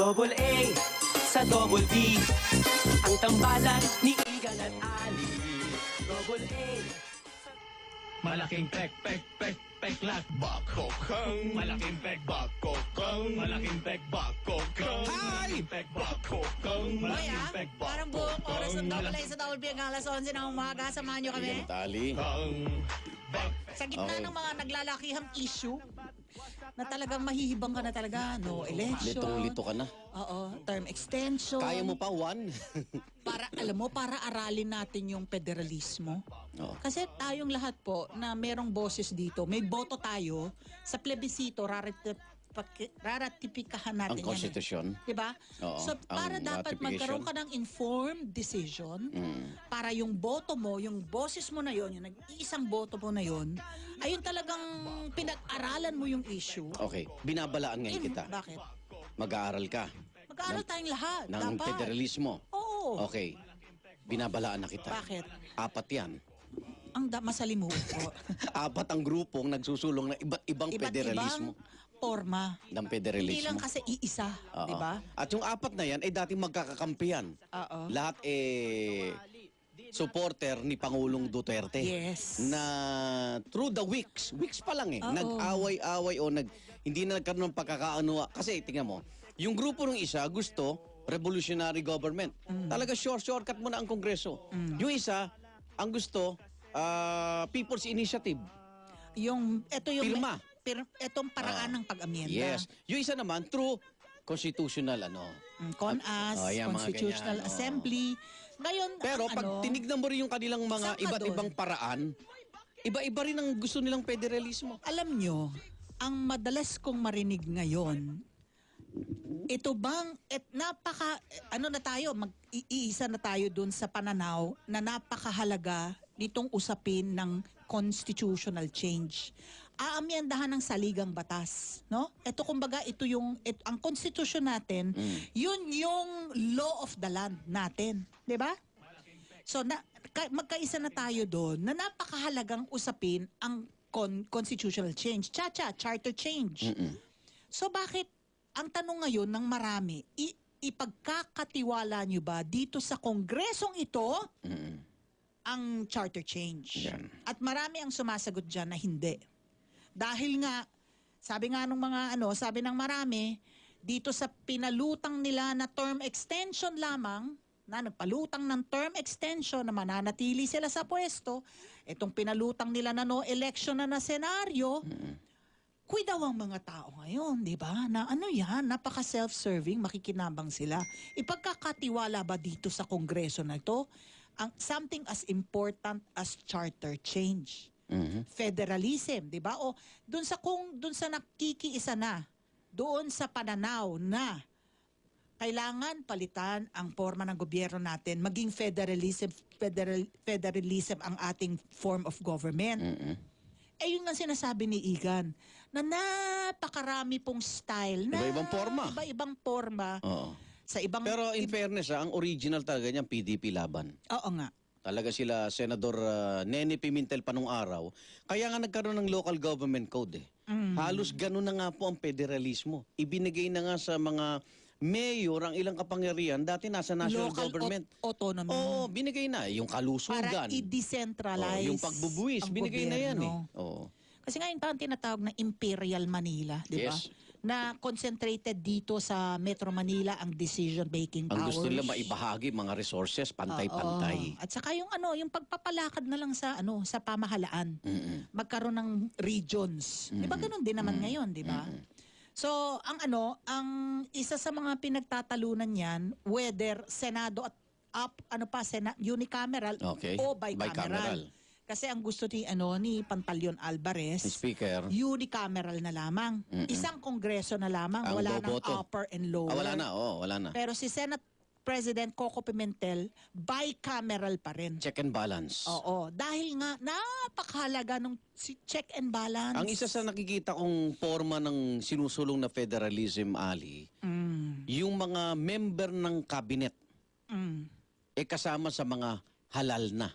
Double A sa Double B, ang tambalan ni Igan at Ali. Double A. Malaking pek, bako kang. Malaking pek, bako kang. Malaking pek, bako kang. Malaking pek, bako kang. Hoy Malaking pek, bako parang buong oras ng Double A sa Double B hanggang alas 11 ng umaga. Samahan nyo kami. Tali. Sa gitna Okay. ng mga naglalakihang issue na talagang mahihibang ka na talaga. No election. Litong-lito ka na. Oo, term extension. Kaya mo pa, one? Para, alam mo, para aralin natin yung federalismo. Oo. Kasi tayong lahat po na merong boses dito, may boto tayo sa plebisito, raratipikahan natin Ang konstitusyon. Diba? Oo, So, para ang dapat ratification. magkaroon ka ng informed decision para yung boto mo, yung boses mo na yon, yung nag-iisang boto mo na yon, ayun talagang pinag-aralan mo yung issue. Okay, binabalaan ngayon kita. Bakit? Mag-aaral ka Mag-aaral tayong lahat. ng dapat. federalismo. Oo. Okay, binabalaan na kita. Bakit? Apat yan. Ang masalimuot po. Apat ang grupong nagsusulong ng iba't ibang federalismo. Forma. Ng Hindi federalismo. lang kasi iisa, Oo. di ba? At yung apat na yan, dating magkakakampihan. Oo. Lahat supporter ni Pangulong Duterte. Yes. Na through the weeks pa lang Oo. nag-away-away o hindi na nagkaroon ng pagkakaano. Kasi tingnan mo, yung grupo ng isa gusto revolutionary government. Talaga shortcut mo na ang Kongreso. Yung isa, ang gusto People's Initiative. Ito yung Pirma. Itong paraan ng pag-amienda. Yes. Yung isa naman through constitutional CONAS, yan, mga Constitutional ganyan, Assembly. Ngayon, Pero pag tinignan mo rin yung kanilang mga Saan ka iba't doon? ibang paraan, iba-iba rin ang gusto nilang federalismo. alam nyo, ang madalas kong marinig ngayon, ito bang, na tayo, mag-iisa na tayo dun sa pananaw na napakahalaga nitong usapin ng constitutional change. Aamyendahan ng saligang batas, no? Ito kumbaga ang constitution natin, yun yung law of the land natin, 'di ba? So magkaisa na tayo doon na napakahalagang usapin ang constitutional change, charter change. So bakit ang tanong ngayon ng marami, ipagkakatiwala nyo ba dito sa kongresong ito ang charter change? Yan. At marami ang sumasagot dyan na hindi. Dahil nga, sabi ng marami, dito sa pinalutang nila na term extension lamang, na nagpalutang ng term extension na mananatili sila sa pwesto, itong pinalutang nila na no election na senaryo, kuy daw ang mga tao ngayon, di ba? Na napaka self-serving, makikinabang sila. Ipagkakatiwala ba dito sa kongreso na ito ang something as important as charter change? Federalism, di ba? O doon sa nakikiisa na, doon sa pananaw na kailangan palitan ang forma ng gobyerno natin, maging federalism ang ating form of government. Yun nga sinasabi ni Igan, na napakarami pong style, na Iba-ibang forma. Iba-ibang forma. Oo. Sa ibang... Pero in fairness, ang original talaga niyan, PDP laban. Oo nga. Talaga sila, Senador Nene Pimentel pa nung araw. Kaya nga nagkaroon ng local government code eh. Halos ganun na nga po ang federalismo. Ibinigay na nga sa mga mayor ang ilang kapangyarihan. Dati nasa national Local government. autonomy. Oo, binigay na. Yung kalusugan. Para i-decentralize Yung pagbubuwis, ang binigay na yan eh. gobyerno. Oo. Kasi ngayon parang tinatawag na Imperial Manila, di ba? Yes. Na concentrated dito sa Metro Manila ang decision-making powers. Ang gusto nila maibahagi mga resources, pantay-pantay. Oo. At saka yung yung pagpapalakad na lang sa sa pamahalaan. Magkaroon ng regions. 'Di ba ganoon din naman ngayon, 'di ba? So, ang isa sa mga pinagtatalunan niyan, whether Senado at unicameral Okay. o bicameral. Bicameral. Kasi ang gusto ni Pantaleon Alvarez, Speaker. unicameral na lamang. Isang kongreso na lamang, Ang wala nang boboto. upper and lower. Wala na, wala na. Pero si Senate President Coco Pimentel, bicameral pa rin. Check and balance. Oo. Dahil nga, napakahalaga ng check and balance. Ang isa sa nakikita kong forma ng sinusulong na federalism, Ali, yung mga member ng cabinet, kasama sa mga halal na.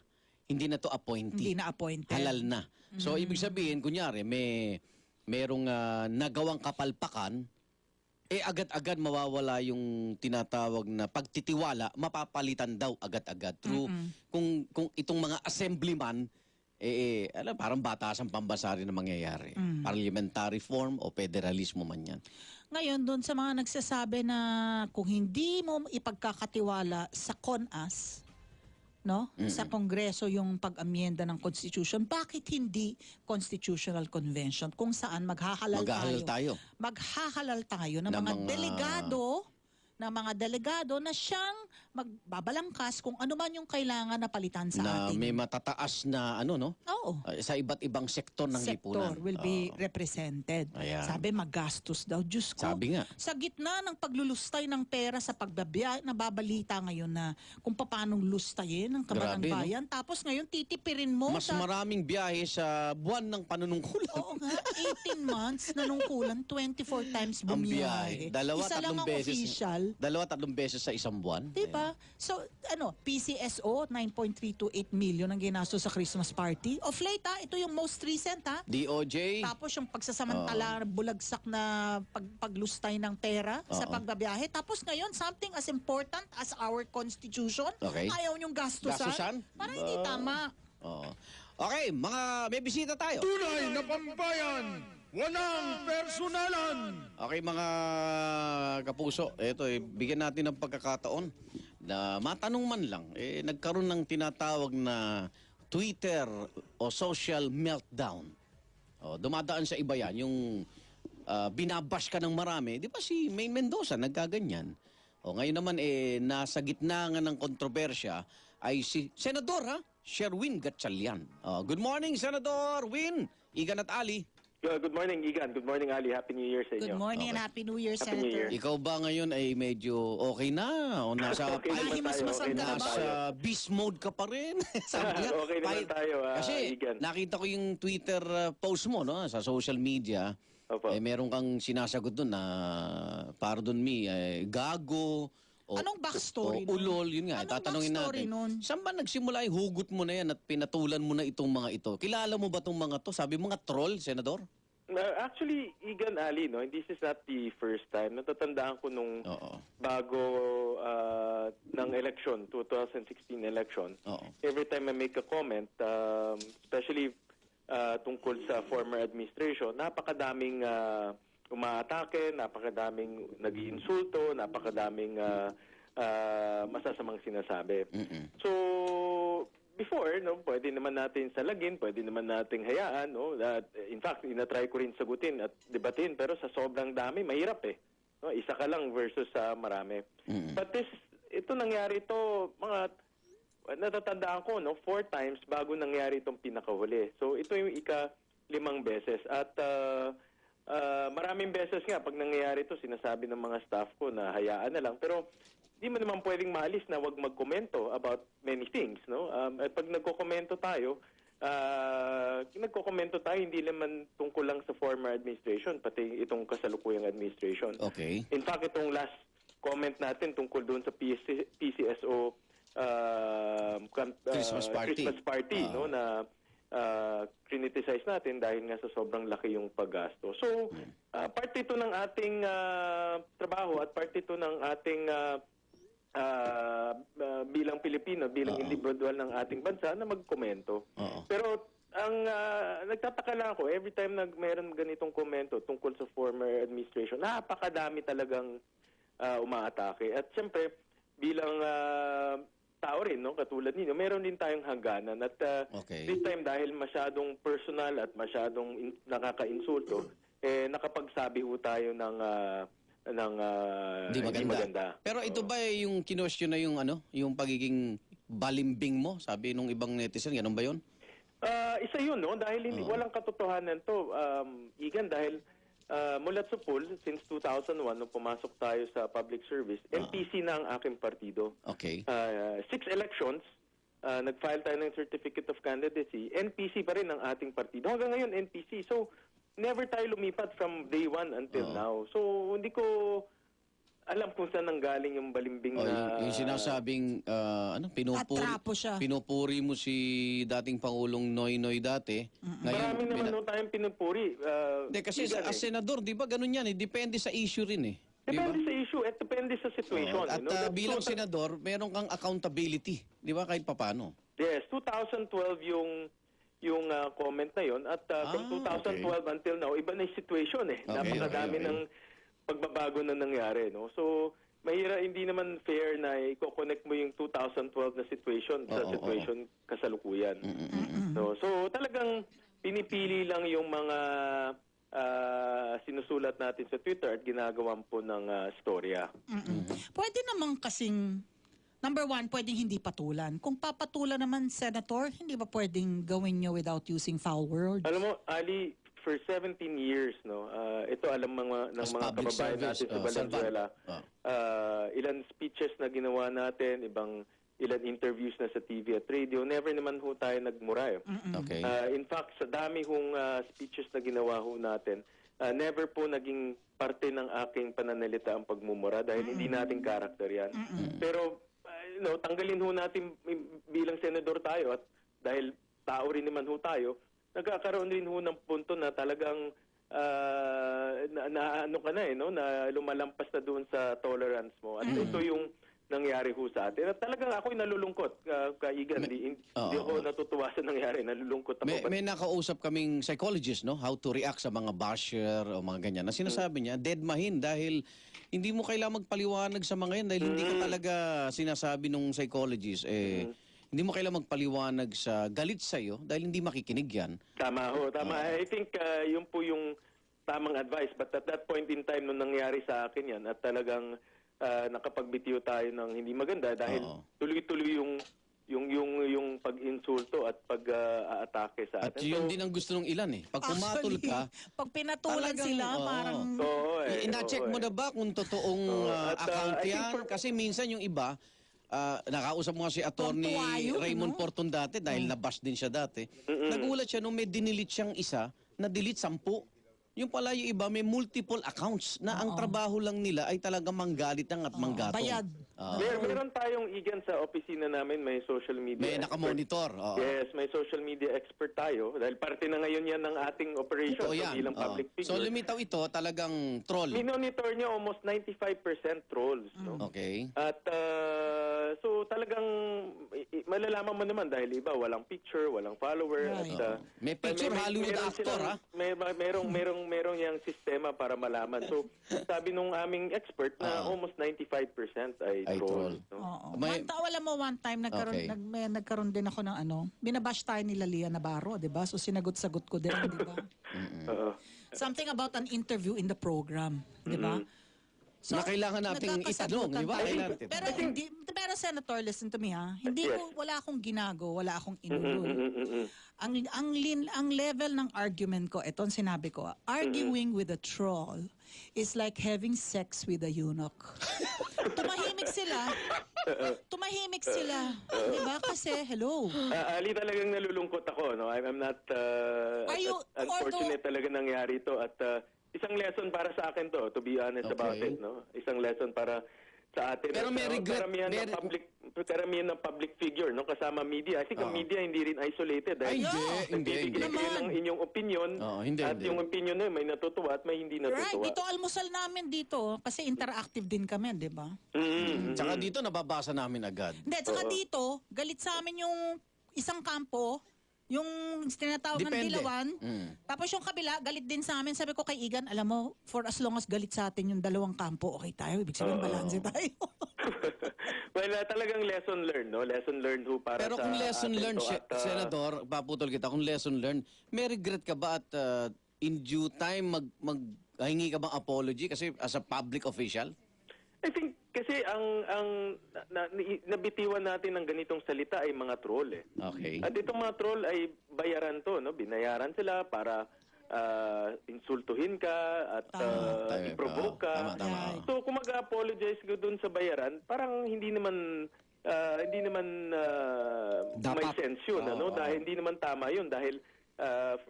Hindi na to appointee. Hindi na appointed. Halal na. So, ibig sabihin, kunyari, merong nagawang kapalpakan, agad-agad mawawala yung tinatawag na pagtitiwala, mapapalitan daw agad-agad through kung itong mga assemblyman parang batasang pambasa rin na mangyayari. Parliamentary form o federalismo man yan. Ngayon, doon sa mga nagsasabi na kung hindi mo ipagkakatiwala sa CONAS, no? Sa Kongreso yung pag-amyenda ng Constitution, bakit hindi Constitutional Convention kung saan maghahalal tayo? Maghahalal tayo ng mga delegado na siyang magbabalangkas kung ano man yung kailangan na palitan sa Na ating. may matataas na Oo. sa iba't ibang sektor ng lipunan. Sector will be represented. Ayan. Sabi, magastos daw. Diyos ko. Sabi nga. Sa gitna ng paglulustay ng pera sa pagbabiya, nababalita ngayon na kung paano lustayin ang kaban ng Grabe, no? bayan. Tapos ngayon, titipirin mo Mas sa... maraming biyahe sa buwan ng panunungkulan. Oo nga, 18 months nanungkulan, 24 times Ang biyahe. bumiyahe. Isa lang ang official. Tatlong beses sa isang buwan. Diba? So, PCSO, 9.328 million ang ginastos sa Christmas party. Of late, ito yung most recent, DOJ. Tapos yung pagsasamantala, bulagsak na paglustay ng pera sa pagbabiyahe. Tapos ngayon, something as important as our Constitution, Okay. ayaw niyong gastusan. Gastusan? Parang hindi tama. Oo. Okay, may bisita tayo. Tunay na pambayan, walang personalan. Okay mga kapuso, bigyan natin ng pagkakataon na matanong man lang, nagkaroon ng tinatawag na Twitter o social meltdown. Dumadaan sa iba yan, yung binabash ka ng marami. Di ba si May Mendoza nagkaganyan? Ngayon naman nasa gitna nga ng kontrobersya ay si Senador Sherwin Gatchalian. Good morning, Senador Win, Igan at Ali. Good morning, Igan. Good morning, Ali. Happy New Year sa inyo. Good morning and Happy New Year, Happy New Senator. Year. Ikaw ba ngayon ay medyo okay na? O nasa Okay naman tayo. himas-masang Okay ka na naman ba? tayo. nasa beast mode ka pa rin? Sabi nga, Okay naman tayo, kasi Igan. nakita ko yung Twitter post mo sa social media. Opo. Meron kang sinasagot doon na pardon me, gago. Anong backstory nun? ulol, yun nga. Anong Tatanungin backstory natin. nun? Saan ba nagsimula yung hugot mo na yan at pinatulan mo na itong mga ito? Kilala mo ba itong mga to? Sabi mga troll, Senador? Actually, Igan, Ali, this is not the first time. Natatandaan ko nung Oo. bago ng election, 2016 election. Oo. Every time I make a comment, especially tungkol sa former administration, napakadaming umaatake, napakadaming nag-iinsulto, napakadaming masasamang sinasabi. So, before, pwede naman natin salagin, pwede naman nating hayaan, that, in fact, inatry ko rin sagutin at debatin, pero sa sobrang dami, mahirap Isa ka lang versus sa marami. But ito nangyari ito, natatandaan ko, 4 times bago nangyari itong pinakahuli. So, ito yung ika-5 beses. At maraming beses nga, pag nangyayari ito, sinasabi ng mga staff ko na hayaan na lang. Pero, di mo naman pwedeng maalis na wag magkomento about many things, At pag nagkokomento tayo, hindi naman tungkol lang sa former administration, pati itong kasalukuyang administration. Okay. In fact, itong last comment natin tungkol doon sa PCSO Christmas party. Na criticize natin dahil nga sa sobrang laki yung paggasto. So, part ito ng ating trabaho at part ito ng ating bilang Pilipino, bilang individual ng ating bansa na magkomento. Pero ang nagtataka lang ako, every time meron ganitong komento tungkol sa former administration, napakadami talagang umaatake. At siyempre, bilang tao rin, katulad ninyo, meron din tayong hangganan. At this time, dahil masyadong personal at masyadong nakaka-insulto, nakapagsabi ho tayo ng Hindi maganda. Pero ito ba yung kinwestiyon na yung pagiging balimbing mo? Sabi nung ibang netizen, ganun ba yun? Isa yun, dahil walang katotohanan to. Igan, dahil mula sa pool, since 2001, nung pumasok tayo sa public service, NPC na ang aking partido. Okay. 6 elections, nag-file tayo ng Certificate of Candidacy, NPC pa rin ang ating partido. Hanggang ngayon, NPC. So, never tayo lumipat from day one until now. So, hindi ko alam kung saan nanggaling yung balimbing na... Yung sinasabing, Atrapo siya. pinupuri mo si dating Pangulong Noynoy dati. Marami naman tayong pinupuri. Kasi as senador, di ba ganun yan? Depende sa issue rin . Depende sa issue at depende sa situation. At you know? That's bilang two- senador, meron kang accountability, di ba, kahit papano. Yes, 2012 yung comment na yon at from 2012 until now, iba na yung situation eh. Okay, Napakadami okay. ng pagbabago na nangyari, no? So, hindi naman fair na i-connect mo yung 2012 na situation sa situation kasalukuyan. No, so talagang pinipili lang yung mga sinusulat natin sa Twitter at ginagawan po ng storya. Pwede naman kasing, number one, pwedeng hindi patulan. Kung papatulan naman, Senator, hindi ba pwedeng gawin nyo without using foul words? Alam mo, Ali, for 17 years, no, ito alam ng As mga public kababayan service, natin sa Valenzuela, servant. ilan speeches na ginawa natin, ilan interviews na sa TV at radio, never naman ho tayo nagmura. Okay. In fact, sa dami hong speeches na ginawa ho natin, never po naging parte ng aking pananalita ang pagmumura dahil hindi nating karakter yan. Pero, tanggalin ho natin bilang senador tayo at dahil tao rin naman ho tayo, nagkakaroon rin ho ng punto na talagang na lumalampas na doon sa tolerance mo. At ito yung nangyari ho sa atin. At talagang ako'y nalulungkot, kaigan. Hindi ako natutuwa sa nangyari. Nalulungkot ako. May nakausap kaming psychologist, no? How to react sa mga basher o mga ganyan. Na sinasabi niya, deadmahin dahil hindi mo kailangan magpaliwanag sa mga yan dahil hindi ka talaga sinasabi nung psychologist. Hindi mo kailangan magpaliwanag sa galit sa'yo dahil hindi makikinig yan. Tama ho, tama. I think yun po yung tamang advice. But at that point in time, nung nangyari sa akin yan, at talagang nakapagbitiw tayo ng hindi maganda dahil tuloy-tuloy yung pag-insulto at pag-aatake sa At atin. yun din ang gusto ng ilan eh. Pag pumatol ka, pag pinatulan talagang, sila, parang... ina-check mo na ba kung totoong At, account I think yan? Kasi minsan yung iba, nakausap mo nga si Attorney Tuwang-tuwa yun, Raymond no? Porton dati dahil nabash din siya dati. Nagulat siya nung may dinilit siyang isa, na-delete 10. Yung pala yung iba may multiple accounts na ang trabaho lang nila ay talaga manggalit lang at manggatong. Bayad. Meron tayong igan sa opisina namin, may social media May expert. nakamonitor. Oo. Yes, may social media expert tayo dahil parte na ngayon yan ng ating operation Totoo yan. bilang public Oo. figure. So lumitaw ito talagang troll. Minonitor niya almost 95% trolls. No? Okay. At so talagang malalaman mo naman dahil iba walang picture, walang follower. Right. At, May picture, Hollywood meron actor, silang- Merong yang sistema para malaman. So sabi nung aming expert na almost 95% ay trolls. No? Oo. May- Alam mo, one time, Okay. nagkaroon din ako ng binabash tayo nila Lia Navarro, di ba? So sinagot-sagot ko din, di ba? Oo. Something about an interview in the program, di ba? Na kailangan nating nagkakasagutan itanong, di ba? tayo. Kailangan natin. Pero Senator, listen to me ha. Hindi ko, wala akong wala akong inulol. Ang level ng argument ko, ito ang sinabi ko, arguing with a troll is like having sex with a eunuch. Tumahimik sila. Di ba? Kasi, hello. Ali, talagang nalulungkot ako. No? I'm not unfortunate talaga nangyari ito. At isang lesson para sa akin to be honest about it. No? Isang lesson para sa atin. Pero may regret. Karamihan ng public figure, no? Kasama media. I think ang media hindi rin isolated. Ay, hindi. Nagbibigay kayo ng inyong opinion. Hindi. Yung opinion na yun, may natutuwa at may hindi Right, natutuwa. dito almusal namin dito. Kasi interactive din kami, di ba? Tsaka dito nababasa namin agad. Hindi, tsaka dito, galit sa amin yung isang kampo, yung tinatawag ng Depende. dilawan. Tapos yung kabila, galit din sa amin. Sabi ko kay Igan, alam mo, for as long as galit sa atin yung dalawang kampo, okay tayo. Ibig sabihin, balanse tayo. Well, talagang lesson learned, no? Lesson learned ho para Pero sa kung lesson atin learned, to. At, Senador, paputol kita, kung lesson learned, may regret ka ba at in due time maghingi ka bang apology kasi as a public official? I think kasi ang nabitiwan natin ng ganitong salita ay mga troll eh. Okay. At itong mga troll ay bayaran to, no? Binayaran sila para insultuhin ka at i-provoke ka. Tama. So kung mag-apologize ka dun sa bayaran, parang hindi naman may sense yun, ano? Dahil hindi naman tama yun dahil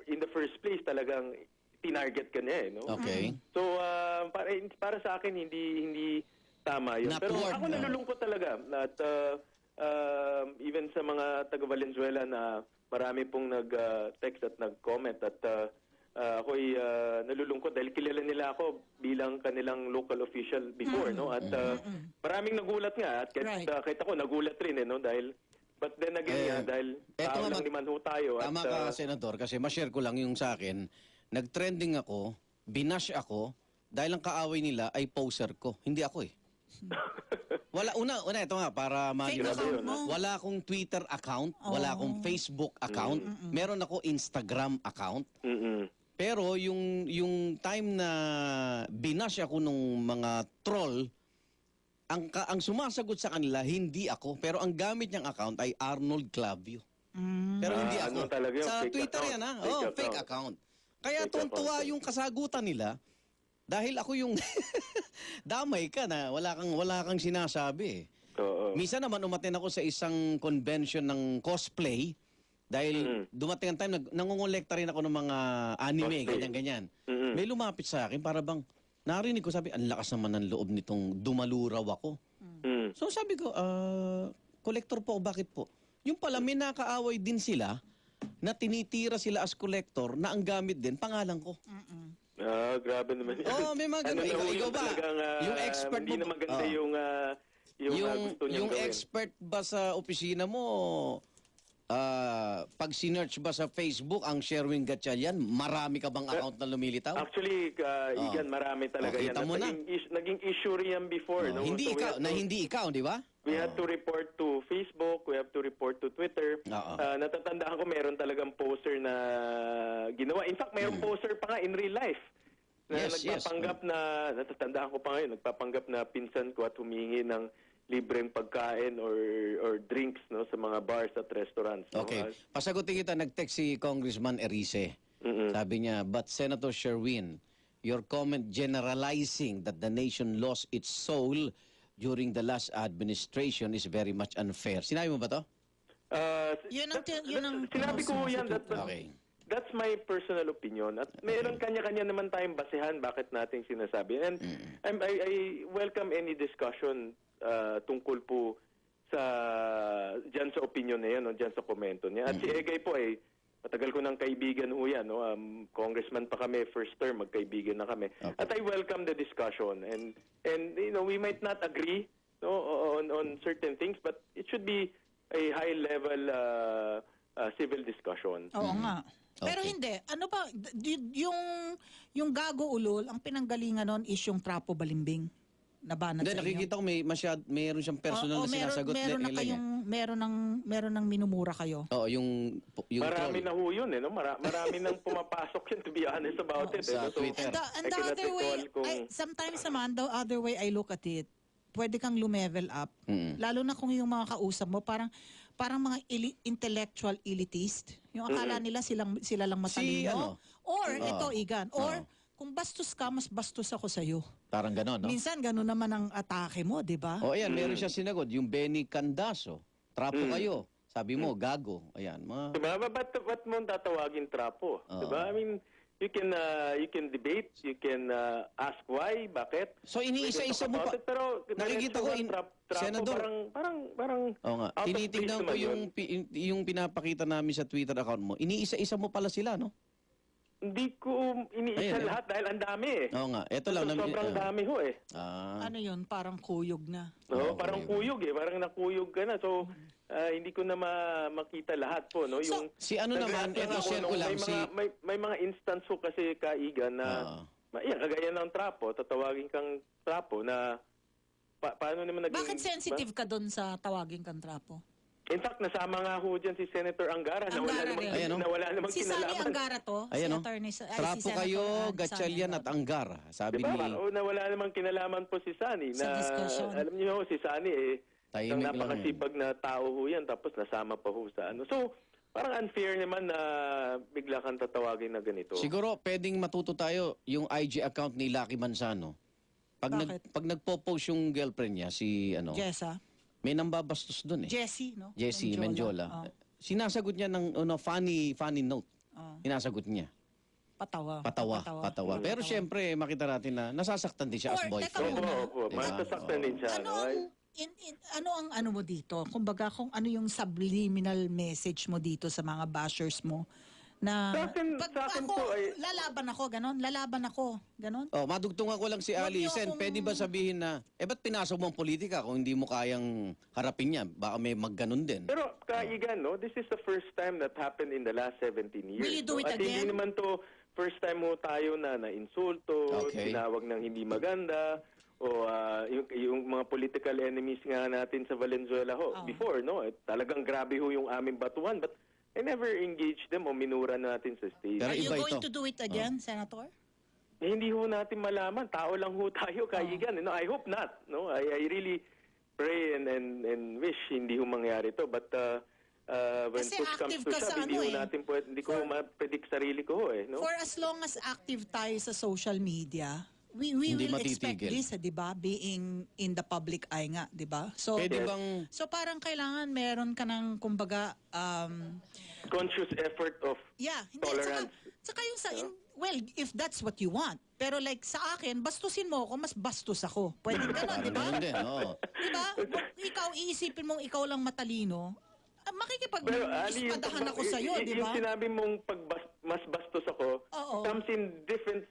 in the first place talagang tinarget ka niya eh, no? Okay. So para sa akin hindi tama yun. Pero Not-word, ako nalulungkot talaga at even sa mga taga Valenzuela na marami pong nag-text at nag-comment at ako'y nalulungkot dahil kilala nila ako bilang kanilang local official before, no? At maraming nagulat nga at Right. kahit ako nagulat rin, no? Dahil but then again, dahil eto tao nga, lang naman ho tayo. Tama ka, Senador, kasi ma-share ko lang yung sa akin. Nag-trending ako, binash ako, dahil ang kaaway nila ay poser ko. Hindi ako eh. Una, ito nga, para Fake ma- account mo. wala akong Twitter account, wala akong Facebook account, meron ako Instagram account. Mm-mm. Pero yung time na binash ako nung mga troll, ang sumasagot sa kanila, hindi ako. Pero ang gamit niyang account ay Arnold Clavio. Pero hindi Ah, ako. ano talaga yun? Sa Fake Twitter account. yan, ha? Fake Oh, account. fake account. Kaya Fake tuntua account. yung kasagutan nila dahil ako yung damay ka na, wala kang sinasabi. Oo. Minsan naman umaten ako sa isang convention ng cosplay dahil dumating ang time nangongolekta rin ako ng mga anime, Cosplay. ganyan-ganyan. Mm-mm. May lumapit sa akin para bang narinig ko, sabi, ang lakas naman ng loob nitong dumaluraw ako. Mm. So sabi ko, collector po, bakit po? Yung pala may nakaaway din sila na tinitira sila as collector na ang gamit din pangalan ko. Grabe naman yun. Oo, may mga ganun. Ano, Ikaw ba? talagang, Yung expert hindi mo- na maganda Oo. yung gusto niyang yung gawin. expert ba sa opisina mo, pag sinearch ba sa Facebook ang Sherwin Gatchalian, marami ka bang account na lumilitaw? Actually, Igan, marami talaga Oh, yan. kita At mo na. naging issue rin yan before. no? Hindi So we ikaw, had na to- hindi ikaw, di ba? We had to report to Facebook, we have to report to Twitter. Oo. Natatandaan ko meron talagang poster na ginawa. In fact, mayroong poster pa nga in real life. Na Yes, yes. nagpapanggap na, natatandaan ko pa ngayon, nagpapanggap na pinsan ko at humingi ng libreng pagkain or drinks no sa mga bars at restaurants. no? Okay. Pasagutin kita, nag-text si Congressman Erice. Sabi niya, but Senator Sherwin, your comment generalizing that the nation lost its soul during the last administration is very much unfair. Sinabi mo ba to? Yun ang sinabi ko yan. Okay. That's my personal opinion. At mayroon kanya-kanya naman tayong basehan bakit nating sinasabi. And I welcome any discussion tungkol po dyan sa opinion na yan, no, dyan sa komento niya. At si Egay po ay matagal ko ng kaibigan ho yan. No? Congressman pa kami, first term, magkaibigan na kami. Okay. At I welcome the discussion. And you know, we might not agree no, on certain things, but it should be a high-level civil discussion. Oo nga. Pero Okay. hindi. Ano ba, yung gago ulol, ang pinanggalingan nun is yung trapo balimbing. Nabanat Hindi, sa inyo. nakikita ko mayroon siyang personal Oo, na sinasagot meron na nila niya. kayong, meron ng minumura kayo. Oo, yung Marami troll. na ho yun, eh, no? Marami nang pumapasok yun, to be honest about it. Sa So, Twitter. And I the cannot other way, recall kung- sometimes naman, the other way I look at it, pwede kang lumevel up. Lalo na kung yung mga kausap mo, parang mga intellectual elitist. Yung akala nila sila lang matalino. ano? Or, ito, Igan, or kung bastos ka, mas bastos ako sa'yo. Parang gano'n, no? Minsan, ganun naman ang atake mo, di ba? O ayan, meron siya sinagot. Yung Benny Candaso. Trapo kayo. Sabi mo, gago. Ayan, mga... diba? Ba't mo tatawagin trapo? Diba? I mean, you can debate, you can ask why, bakit. So, We can iniisa-isa talk mo about pa. it, pero Nakikita ko, trapo, Senador, parang Oo nga. out of Tinitingnan place ko naman yun. yung pinapakita namin sa Twitter account mo. Iniisa-isa mo pala sila, no? Hindi ko iniisa Ayun, lahat dahil ang dami eh. Oo nga. Ito lang. Sobrang dami ho eh. Ano yun? Parang kuyog na. No, parang kuyog eh. Parang nakuyog ka na. So, hindi ko na makita lahat po. No? So, si ano naman, nag-react lang ito ako share ko nung lang. may mga instance ho kasi kaigan na, yan, kagaya ng trapo, tatawagin kang trapo na, paano naman naging... Bakit sensitive ka doon sa tawagin kang trapo? In fact, nasama nga ho dyan si Senator Angara na wala Angara namang, rin. Ayan, no? na wala namang Si Sani kinalaman. Angara to, Ayan, si no? attorney, si Trapo Senator, kayo, Sani Gatchalian at Angara. Sabi Diba? ni... Na wala namang kinalaman po si Sani. Sa discussion. Alam niyo ho, si Sani Tahimik lang napakasipag na tao ho yan, tapos nasama pa ho sa ano. So, parang unfair naman na bigla kang tatawagin na ganito. Siguro, pwedeng matuto tayo yung IG account ni Lucky Manzano. Bakit? Pag nagpo-post yung girlfriend niya, si ano, Jessa. may nambabastos dun eh. Jessie, no? Jessie Menjola. Oh. Sinasagot niya ng funny note. Oh. Sinasagot niya. Patawa. Patawa. Pero syempre, makita natin na nasasaktan din siya as Or, teka boyfriend. muna. Opo. Diba? Masasaktan din siya. Ano no? ang ano ang ano mo dito? Kumbaga kung ano yung subliminal message mo dito sa mga bashers mo Na Sa akin ako, po ay- lalaban ako, ganon. Oh, madugtungan ko lang si Huwag Ali. niyo Sen, akong- pwede ba sabihin na, ba't pinasok mo ang politika kung hindi mo kayang harapin yan? Baka may magganon din. Pero kaigan, no, this is the first time that happened in the last 17 years. Will you do no? it At again? hindi naman to first time mo tayo na insulto, Okay. tinawag ng hindi maganda, o yung mga political enemies nga natin sa Valenzuela before, no? Talagang grabe ho yung aming batuhan, but I never engaged them o minura natin sa stage. Pero Are you iba going ito. to do it again, Senator? Hindi ho natin malaman. Tao lang ho tayo, kaigan. No? I hope not. No? I really pray and wish hindi ho mangyari to. But when Kasi push comes active to ka shove, sa hindi ano ho eh. natin hindi ko ma-predict sarili ko ho eh. No? For as long as active tayo sa social media, we Hindi will expect matitigil. this, di ba? Being in the public eye nga, di ba? So, Pwede Yes. bang, so parang kailangan meron ka ng, kumbaga, Conscious effort of yeah, hindi, tolerance. Saka yung sa, well, if that's what you want. Pero like sa akin, bastusin mo ako, mas bastos ako. Pwede ganon, di ba? ganun din, oo. Di ba? Kung ikaw, iisipin mong ikaw lang matalino, Pero Ali, makikipag-ispadahan ako sa'yo, di ba? Yung sinabi mong mas bastos ako, Oo. comes in different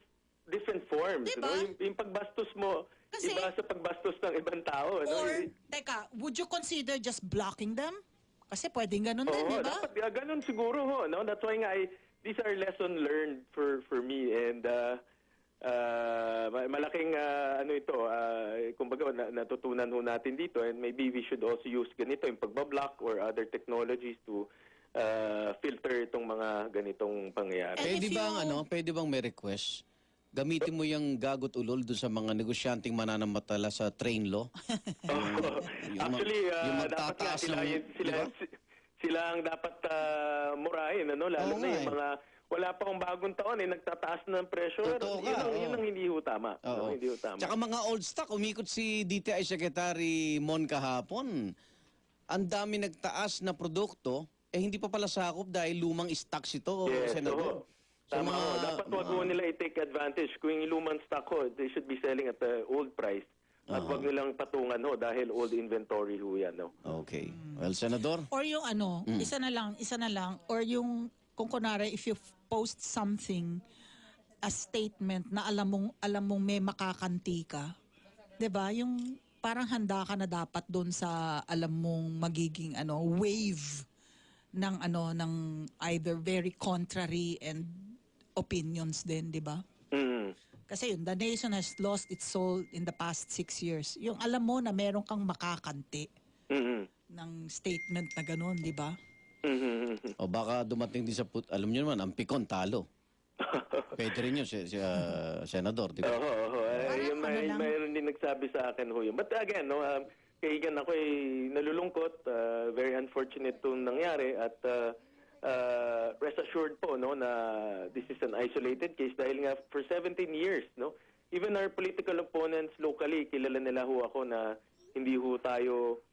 forms. Diba? No? Yung pagbastos mo, Kasi- iba sa pagbastos ng ibang tao. No? Or, teka, would you consider just blocking them? Kasi pwedeng ganun din, di ba? Dapat ganun siguro ho, no? That's why nga these are lesson learned for me and malaking ano ito, kumbaga natutunan ho natin dito and maybe we should also use ganito yung pagbablock or other technologies to filter itong mga ganitong pangyayari. And pwede if bang, you- pwede bang may request? Gamitin mo yung gagot ulol doon sa mga negosyanteng mananamatala sa train law. Actually, yung dapat nga magtataas sila, ng- sila, di ba? sila ang dapat murahin, ano? Lalo Oo na nga yung eh. mga wala pa akong bagong taon, nagtataas ng presyo. Totoo ka, Yun ang hindi ho tama. Oo. Hindi ho tama. Tsaka mga old stock, umikot si DTI Secretary Mon kahapon. Ang dami nagtaas na produkto, hindi pa pala sakop dahil lumang stocks ito, Yes, Senador. oo. Tama ho. Dapat wag ho nila i-take advantage. Kung yung lumang stock ho, they should be selling at the old price. At wag nilang patungan ho dahil old inventory ho yan. No? Okay. Well, Senador, Or yung isa na lang, or yung, kung kunwari, if you post something, a statement na alam mong may makakanti ka, 'di ba? Yung parang handa ka na dapat doon sa alam mong magiging wave ng either very contrary and opinions din, 'di ba? Mm. Kasi the nation has lost its soul in the past 6 years. Yung alam mo na meron kang makakanti Mm-hmm. ng statement na gano'n, 'di ba? Mm-hmm. o baka dumating din sa alam niyo naman, ang pikon talo. Pwede rin yun, Senador, di ba? Oo. Yung lang. mayroon din nagsabi sa akin ho yun. But again, no, kaigan ako nalulungkot, very unfortunate itong nangyari at rest assured po no na this is an isolated case dahil nga for 17 years, no, even our political opponents locally, kilala nila ho ako na hindi ho tayo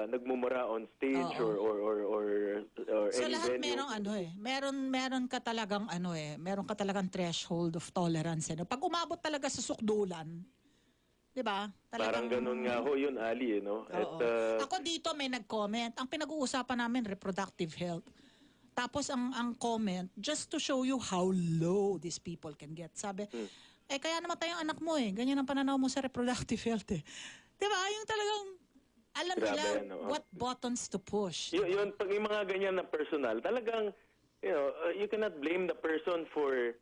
nagmumura on stage Oo. or So any lahat venue. meron ka talagang threshold of tolerance. Pag umabot talaga sa sukdulan, 'di ba? Parang ganun nga ho yun, Ali, no? At, Oo. Ako dito may nag-comment. Ang pinag-uusapan namin reproductive health. Tapos ang comment, just to show you how low these people can get. Sabi, kaya namatay ang anak mo eh. Ganyan ang pananaw mo sa reproductive health eh. 'Di ba? Yung talagang alam Grabe nila yan, oo. what buttons to push. Yun, pag yung mga ganyan na personal, talagang, you cannot blame the person for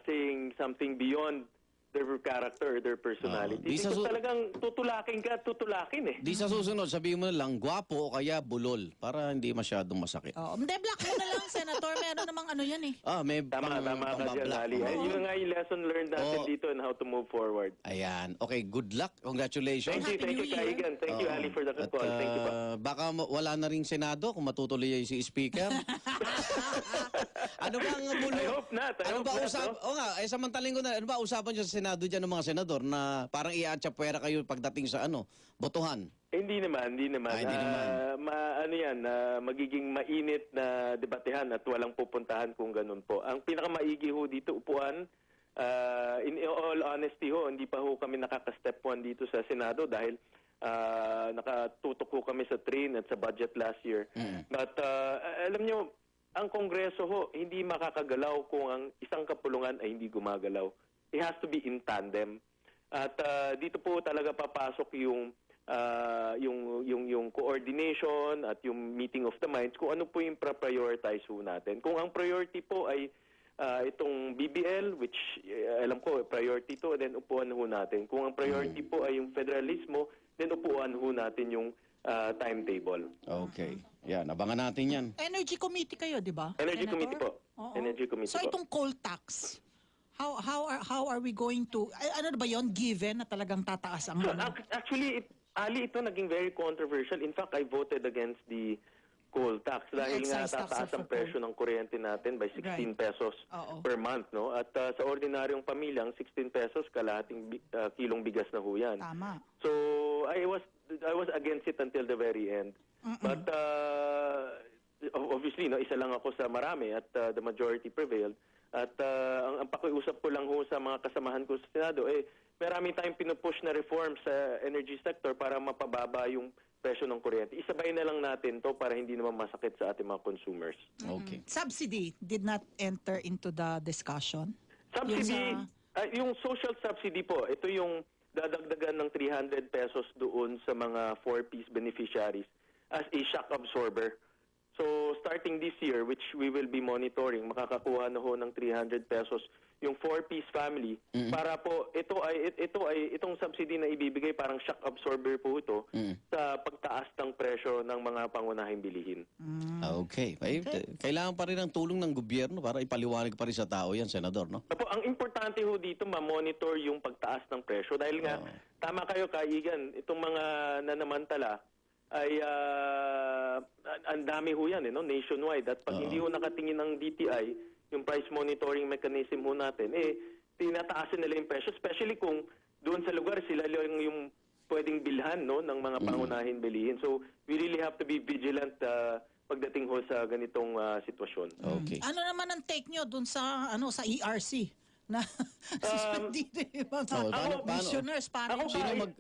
saying something beyond their character, their personality. Di sa Because su- talagang tutulakin eh. Di sa susunod, sabihin mo na lang, gwapo o kaya bulol para hindi masyadong masakit. Hindi, block mo na lang, Senator. Meron namang yan eh. May Tama ka dyan, Ali. Oo. Yun nga yung lesson learned natin Oo. dito on how to move forward. Ayan. Okay, good luck. Congratulations. Thank Happy you, New Year. Kaigan. Thank you, Oo. Ali, for the At, call. Thank you pa. baka wala na ring Senado kung matutuloy si Speaker. Ano ba ang mulo? I hope not. I Ano hope ba not, usap? no? O nga, samantaling ko na, ano ba usapan dyan sa Senado dyan ng mga senador na parang iaatsapuera kayo pagdating sa botohan? Hindi naman. Hindi naman. Magiging mainit na debatehan at walang pupuntahan kung ganun po. Ang pinakamaigi ho dito upuan, in all honesty ho, hindi pa ho kami nakaka-step 1 dito sa Senado dahil nakatutok ho kami sa train at sa budget last year. But alam nyo, ang Kongreso ho, hindi makakagalaw kung ang isang kapulungan ay hindi gumagalaw. It has to be in tandem. At dito po talaga papasok yung coordination at yung meeting of the minds kung ano po yung prioritize ho natin. Kung ang priority po ay itong BBL, which alam ko priority to, then upuan ho natin. Kung ang priority po ay yung federalismo, then upuan ho natin yung timetable. Okay. Yan, abangan natin yan. Energy Committee kayo, di ba? Energy Senator? Committee po. Oo. Energy Committee So po. itong coal tax, how are we going to, ano ba yon, given na talagang tataas ang So, actually, Ali, ito naging very controversial. In fact, I voted against the coal tax dahil nga excise tax tataas for ang presyo ng kuryente natin by 16 Right. pesos Oo. per month, no? At sa ordinaryong pamilyang 16 pesos kalahating kilong bigas na ho yan. tama. So I was against it until the very end. But obviously, no, isa lang ako sa marami at the majority prevailed. At ang pakiusap ko lang ho sa mga kasamahan ko sa Senado, marami tayong pinupush na reform sa energy sector para mapababa yung presyo ng kuryente. Isabay na lang natin to para hindi naman masakit sa ating mga consumers. Okay. Subsidy did not enter into the discussion. Subsidy, Yung yung social subsidy po, ito yung dadagdagan ng 300 pesos doon sa mga 4-piece beneficiaries as a shock absorber. So starting this year, which we will be monitoring, makakakuha na ho ng 300 pesos yung 4-piece family para po itong subsidy na ibibigay parang shock absorber po ito sa pagtaas ng presyo ng mga pangunahing bilihin. Okay. Kailangan pa rin ng tulong ng gobyerno para ipaliwanag pa rin sa tao yan, Senador, no? Opo, ang importante ho dito ma-monitor yung pagtaas ng presyo dahil nga tama kayo kaigan, itong mga nanamantala ay ang dami ho yan, no? Nationwide. At pag hindi ho nakatingin ng DTI, yung price monitoring mechanism ho natin, tinataasin nila yung presyo, especially kung doon sa lugar sila yung pwedeng bilhan, no, ng mga pangunahin bilihin. So we really have to be vigilant pagdating ho sa ganitong sitwasyon. Okay. Ano naman ang take nyo dun sa sa ERC na suspendido yung mga paano? commissioners? Paano Ako, yun? Sino mag...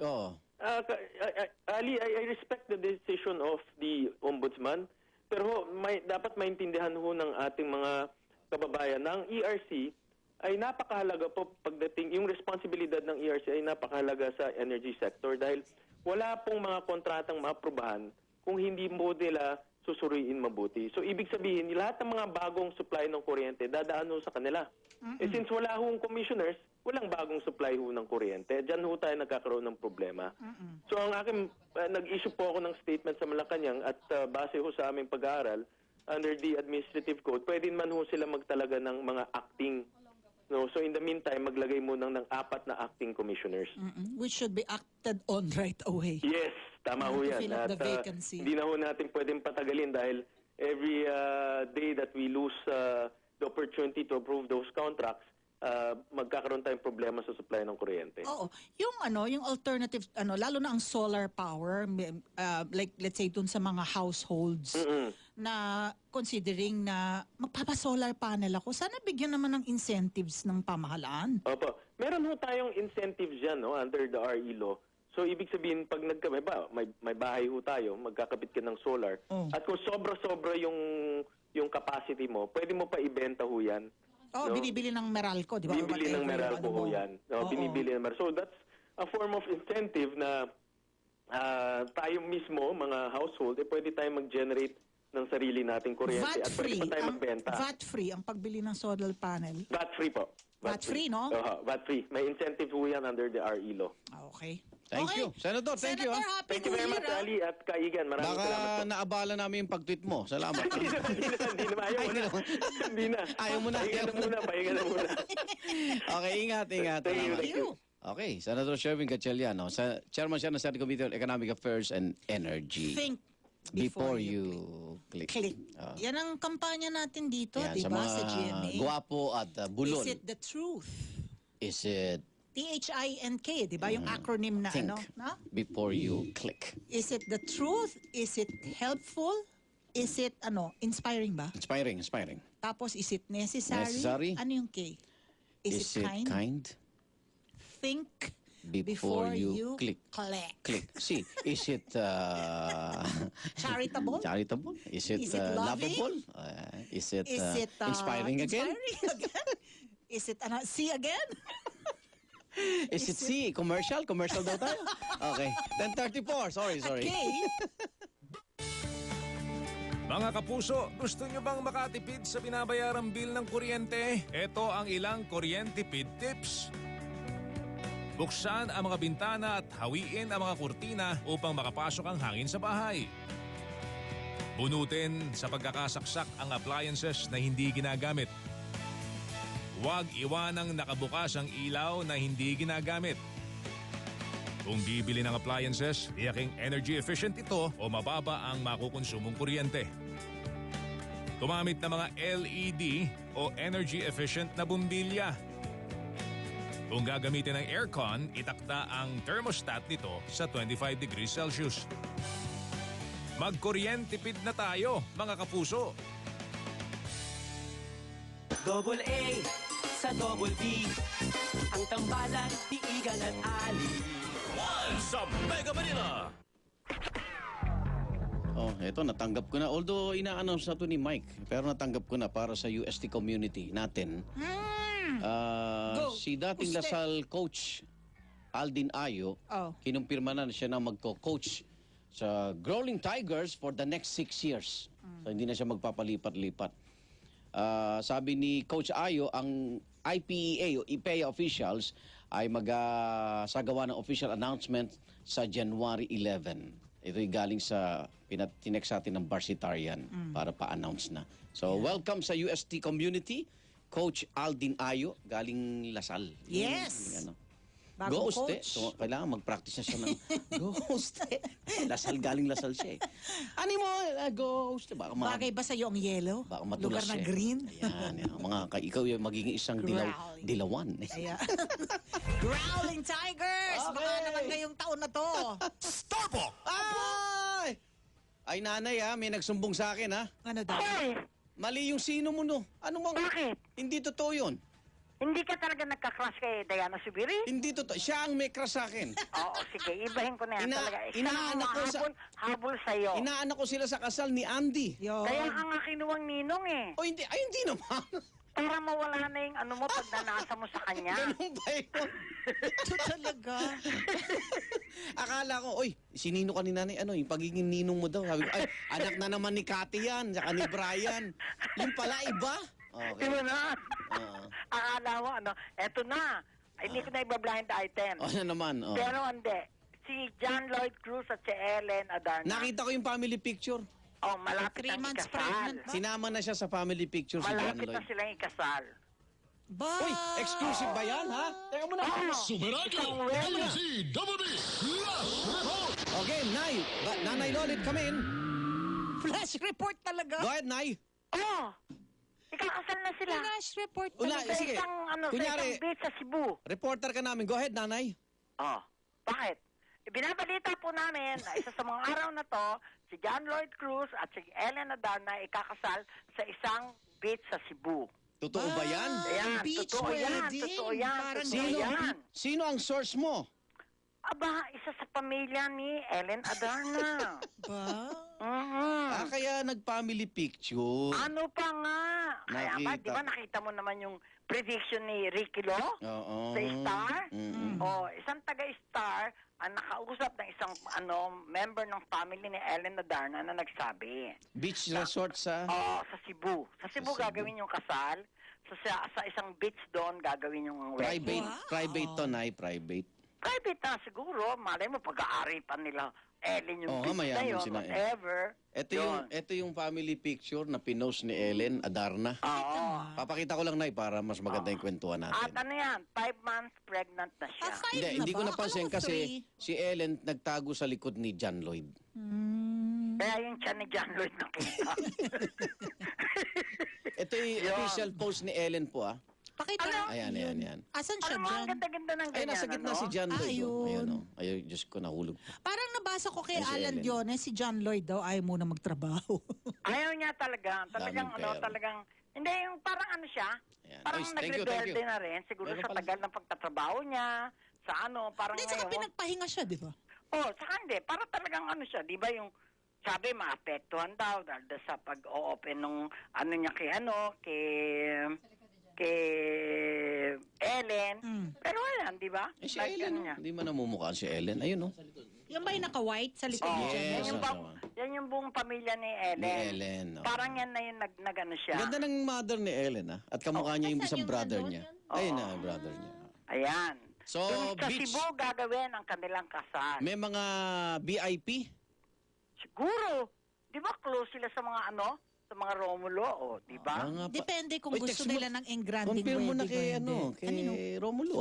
Ali, I respect the decision of the ombudsman, pero dapat maintindihan ho ng ating mga kababayan ng ERC ay napakahalaga po pagdating, yung responsibilidad ng ERC ay napakahalaga sa energy sector dahil wala pong mga kontratang maaprubahan kung hindi mo nila susuriin mabuti. So ibig sabihin, lahat ng mga bagong supply ng kuryente dadaan ho sa kanila. Since wala hong commissioners, walang bagong supply ho ng kuryente. Diyan ho tayo nagkakaroon ng problema. So ang akin, nag-issue po ako ng statement sa Malacanang at base ho sa aming pag-aaral, under the administrative code, pwede man ho sila magtalaga ng mga acting. No? So in the meantime, maglagay muna ng 4 na acting commissioners. Which should be acted on right away. Yes, tama ho To yan. fill up the At, vacancy. hindi na ho natin pwedeng patagalin dahil every day that we lose the opportunity to approve those contracts, magkakaroon tayong problema sa supply ng kuryente. Oo. Yung alternative, lalo na ang solar power, like let's say dun sa mga households na considering na magpapa-solar panel ako, sana bigyan naman ng incentives ng pamahalaan. Opo. Meron ho tayong incentives dyan, no, under the RE law. So, ibig sabihin, pag may bahay ho tayo, magkakabit ka ng solar. At kung sobra-sobra yung capacity mo, pwede mo pa ibenta ho yan. Oh, no? binibili ng Meralco, di ba? Or Binibili ng whatever, Meralco ho yan. No, Oo. binibili ng Meralco. So, that's a form of incentive na tayo mismo, mga household, pwede tayong mag-generate ng sarili nating kuryente at pwede pa tayo magbenta. VAT-free ang pagbili ng solar panel. VAT-free po. VAT-free, no? VAT-free. May incentive ho yan under the RE law. Okay. Thank Okay. you. Senator, thank you. Senator, Happy Thank you New very Year, much, Ali at Kaigan. Maraming salamat Baka po. naabala namin yung pag-tweet mo. Salamat. Hindi naman. Hindi na. Ayaw mo na. Pahinga na muna. Okay, ingat. Thank you. Thank you. Okay, Senator Sherwin Gatchalian, Chairman siya ng Senate Committee on Economic Affairs and Energy. Think Before you click. Yan ang kampanya natin dito, Yan, di sa ba, mga sa GMA. gwapo at bulol. Is it the truth? Is it THINK, di ba? Yung acronym na think na? before you click? Is it the truth? Is it helpful? Is it inspiring ba? Inspiring. Tapos is it necessary? Necessary? Ano yung K? Is it kind? kind? Think before you click. Click. See, is it Charitable? charitable? Is it, Is it loving? lovable? Is it, Is it inspiring again? Is it C again? Is it C? Commercial? Commercial daw tayo? Okay. 10:34. Sorry. Okay. Mga kapuso, gusto nyo bang makatipid sa binabayarang bill ng kuryente? Ito ang ilang kuryentipid tips. Buksan ang mga bintana at hawiin ang mga kurtina upang makapasok ang hangin sa bahay. Bunutin sa pagkakasaksak ang appliances na hindi ginagamit. Huwag iwanang nakabukas ang ilaw na hindi ginagamit. Kung bibili ng appliances, tiyaking energy efficient ito o mababa ang makukonsumong kuryente. Gumamit ng mga LED o energy efficient na bumbilya. Kung gagamitin ng aircon, itakda ang thermostat nito sa 25 degrees Celsius. Magkuryentipid na tayo, mga kapuso. Double A sa Double B, ang tambalan ni Igan at Ali. Sa Mega Manila. Oh, eto natanggap ko na. Although ina-announce na to ni Mike, pero natanggap ko na para sa UST community natin. Go. Si dating Uste. Lasal coach Aldin Ayo, Oh. kinumpirma na siya na magko-coach sa Growling Tigers for the next 6 years. So hindi na siya magpapalipat-lipat. Sabi ni Coach Ayo, ang IPEA o IPEA officials ay magsagawa ng official announcement sa January 11. Ito'y galing sa tinex sa atin ng Barsitarian para pa-announce na. So welcome sa UST community, Coach Aldin Ayo, galing Lasal. Yes. Yung ano. Bagong Go Uste. coach. So, kailangan mag-practice na siya ng Go Uste. Lasal, galing Lasal siya eh. Ano mo? Go Uste. Baka Bagay ba sa'yo ang yellow? baka matulas Lugar na siya eh. green? Ayan, yan. Ikaw yung magiging isang Growling. dilawan. Ayan. Growling Tigers! Baka Okay. naman ngayong taon na to. Starbuck! Ay! Ay nanay ha, may nagsumbong sa akin ha. Ano daw? Hoy, Mali yung sino mo no. Ano bang? bakit? Hindi totoo yun. Hindi ka talaga nagka-crush kay Diana Subiri? Hindi totoo. Siya ang may crush sa akin. Oo, sige, ibahin ko na yan Ina- talaga. inaanak ko sa- habol sa'yo. Inaanak ko sila sa kasal ni Andy. Yun. Kaya ka nga kinuwang ninong eh. O hindi, ay hindi naman. Para mawala na yung ano mo pag nanasa mo sa kanya. Ganun ba yun? Ito talaga. Akala ko, oy, sinino ka ni nanay? Ano, yung pagiging ninong mo daw. Sabi ko, ay, anak na naman ni Cathy yan, saka ni Brian. Yung pala iba. Okay. Di ba na? Oo. Akala mo, ano, eto na. Ay, hindi ko na iba-blind item. O ano naman, oh. Pero hindi. Si John Lloyd Cruz at si Ellen Adarna. Nakita ko yung family picture. Oh, malapit 3 na months ikasal. pregnant ba? Sinama na siya sa family picture si John Malapit Lloyd. na silang ikasal. Ba? Uy, exclusive ba yan, ha? Teka muna. Sumerado! WCWB! Last Report! Okay, Nay. Nanay Lolit, come in. Flash report talaga. Go ahead, Nay. Oh! Ikakasal na sila. Flash report Ula, talaga. Sa sige. isang, sa Kunyari, isang beach sa Cebu. reporter ka namin. Go ahead, Nanay. Oh, bakit? Ibinabalita po namin na isa sa mga araw na to, si John Lloyd Cruz at si Ellen Adarna ikakasal sa isang beach sa Cebu. Totoo ba yan? Ayan, beach totoo yan, wedding. totoo yan, Parang totoo Sino, yan. sino ang source mo? Aba, isa sa pamilya ni Ellen Adarna. Ba? Kaya nag-family picture. Ano pa nga? Kaya ba, Nakita. di ba nakita mo naman yung prediction ni Ricky Lo? Oo. Sa Star? Mm-mm. O, isang taga-Star ang nakausap ng isang member ng family ni Ellen Adarna na nagsabi. Beach resort sa... Oo, sa Cebu. Sa Cebu Cebu. gagawin yung kasal. Sa isang beach doon gagawin yung wedding. Private. Wow. Private to, Nay. Private. Private na siguro. Malay mo, pag-aari pa nila Ellen yung Oo, beach na mayaman yun, sila, eh. whatever. Ito yung family picture na pinost ni Ellen Adarna. Oo. Papakita ko lang, Nay, para mas maganda yung kwentuhan natin. At ano yan, 5 months pregnant na siya. Ah, 5 Hindi, na hindi ko ba? napansin Akala ko kasi 3. si Ellen nagtago sa likod ni John Lloyd. Kaya yung tiyan ni John Lloyd nakita. Ito yung Yun. official post ni Ellen po, ah. Pakita. Ano? Ayan, ayan, ayan. Asan siya Ano mo, ang dyan? ganda-ganda ng Ay, ganyan, nasa gitna ano? si John Lloyd. Ayun. Oh. Ayan, oh. Ayun, Diyos ko, nahulog. Parang nabasa ko kay Ay, si Alan Ellen. Diones, si John Lloyd daw ayaw muna magtrabaho. Ayaw niya talaga. Talagang, Daming pera. talagang, hindi, yung parang ano siya, Ayan. parang Ay, thank you, thank nagrebelde you. na rin. Siguro Meron sa pala. tagal ng pagtatrabaho niya, sa ano, parang Hindi, saka ngayon. pinagpahinga siya, di ba? Oh, saka hindi. Para talagang ano siya, di ba yung sabi maapektuhan daw dahil sa pag-o-open nung ano niya kay Ellen. Pero ayan, di ba? Eh, si Like, Ellen, ano niya. hindi man namumukha si Ellen. Ayun, oh. Yung ba yung naka-white sa likod Oh, niya? Yes, yan yung oo. yan yung buong pamilya ni Ellen. Ni Ellen, oo. Parang yan na yung nag-ano siya. Ganda ng mother ni Ellen, ah. At kamukha niya yung isang brother niya. Ayun na, brother niya. Ayan. So, Dun sa beach. Cebu gagawin ang kanilang kasal. May mga VIP? Siguro. Di ba close sila sa mga ano? Sa mga Romulo, o, di ba? Mga pa- Depende kung Oy, gusto text mo- nila ng engranding Confirm mo na wedding o kay, hindi. kay Kanino? Romulo.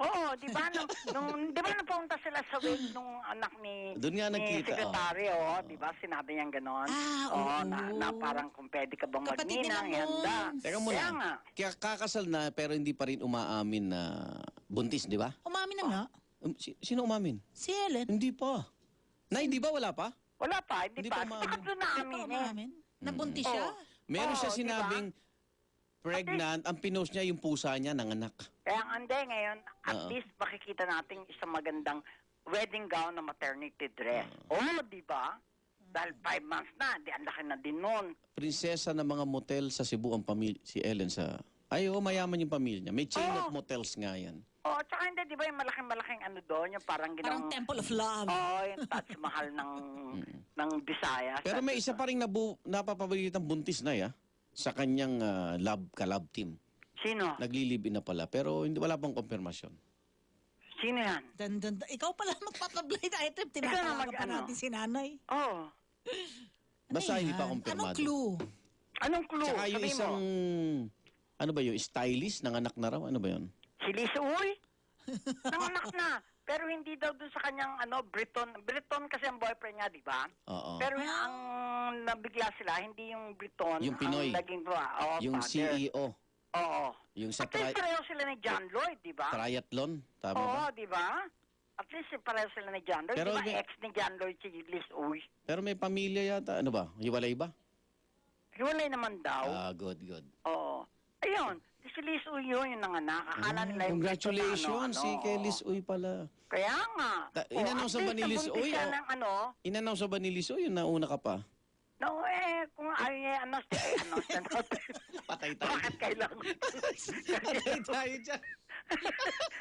Oo, di ba? Di ba napunta sila sa wake nung anak ni, Doon nga ni nagkita, sekretaryo, di ba? Sinabi niyang ganon. Ah, Oo, oo. na parang kung pwede ka bang Kapatid magninang, nila handa. nun. Teka Kaya nga. muna. Kaya kakasal na pero hindi pa rin umaamin na buntis, di ba? Umamin na nga. Sino umamin? Si Ellen. Hindi pa. Nay, di ba wala pa? Wala pa, hindi Hindi pa. pa Di umaamin. pa doon na Hindi pa amin eh. umamin. Nabuntis siya. Oo. Meron siya Oo, di ba? sinabing pregnant, ang pinost niya yung pusa niya nanganak. Kaya ang ande ngayon, at Oo. least makikita natin isang magandang wedding gown na maternity dress. Oo, di ba? Dahil 5 months na, di ang laki na din nun. Prinsesa ng mga motel sa Cebu ang pamilya, si Ellen sa... Ay, oo, mayaman yung pamilya niya. May chain Oo. of motels nga yan. Oo, tsaka hindi, di ba yung malaking-malaking ano doon, yung parang Parang ginang... Temple of Love. Oo, yung Taj Mahal ng Visayas. Pero may isa pa rin napapabalitang buntis na ya sa kanyang ka-love team. Sino? Naglilibin na pala pero hindi wala pang konfirmasyon. Sino yan? Ikaw pala magpapablind item. Ikaw na Tinatawagan pa mag-ano? natin si nanay. Oo. Basta Ano hindi pa yan? kumpirmado. Anong clue? Anong clue? Tsaka yung Sabihin isang... mo. Ano ba yung stylist ng anak na raw? Ano ba yun? Si Lisa Uy? Nanganak na. Pero hindi daw doon sa kanyang Briton. Briton kasi ang boyfriend niya, di ba? Oo. Pero ang nabigla sila, hindi yung Briton. Yung Pinoy. Ang naging Yung father. CEO. Oo. Yung sa At least pareho sila ni John Lloyd, di ba? triathlon. Tama ba? Oo, di ba? At least pareho sila ni John Lloyd. Pero Di ba may- ex ni John Lloyd si Liz Uy? Pero may pamilya yata. Ano ba? Hiwalay ba? Hiwalay naman daw. Good, good. Oo. Ayun. Si Liz Uy yun, yung nanganak. Akala nila yung Congratulations si kay Liz Uy pala. Kaya nga. In-announce at ba ni least Liz Uy? nabuntis siya ng In-announce ba ni Liz Uy? Yung nauna ka pa? No, kung ayaw niya i-announce na natin. Patay tayo. Bakit kailangan? Patay tayo dyan.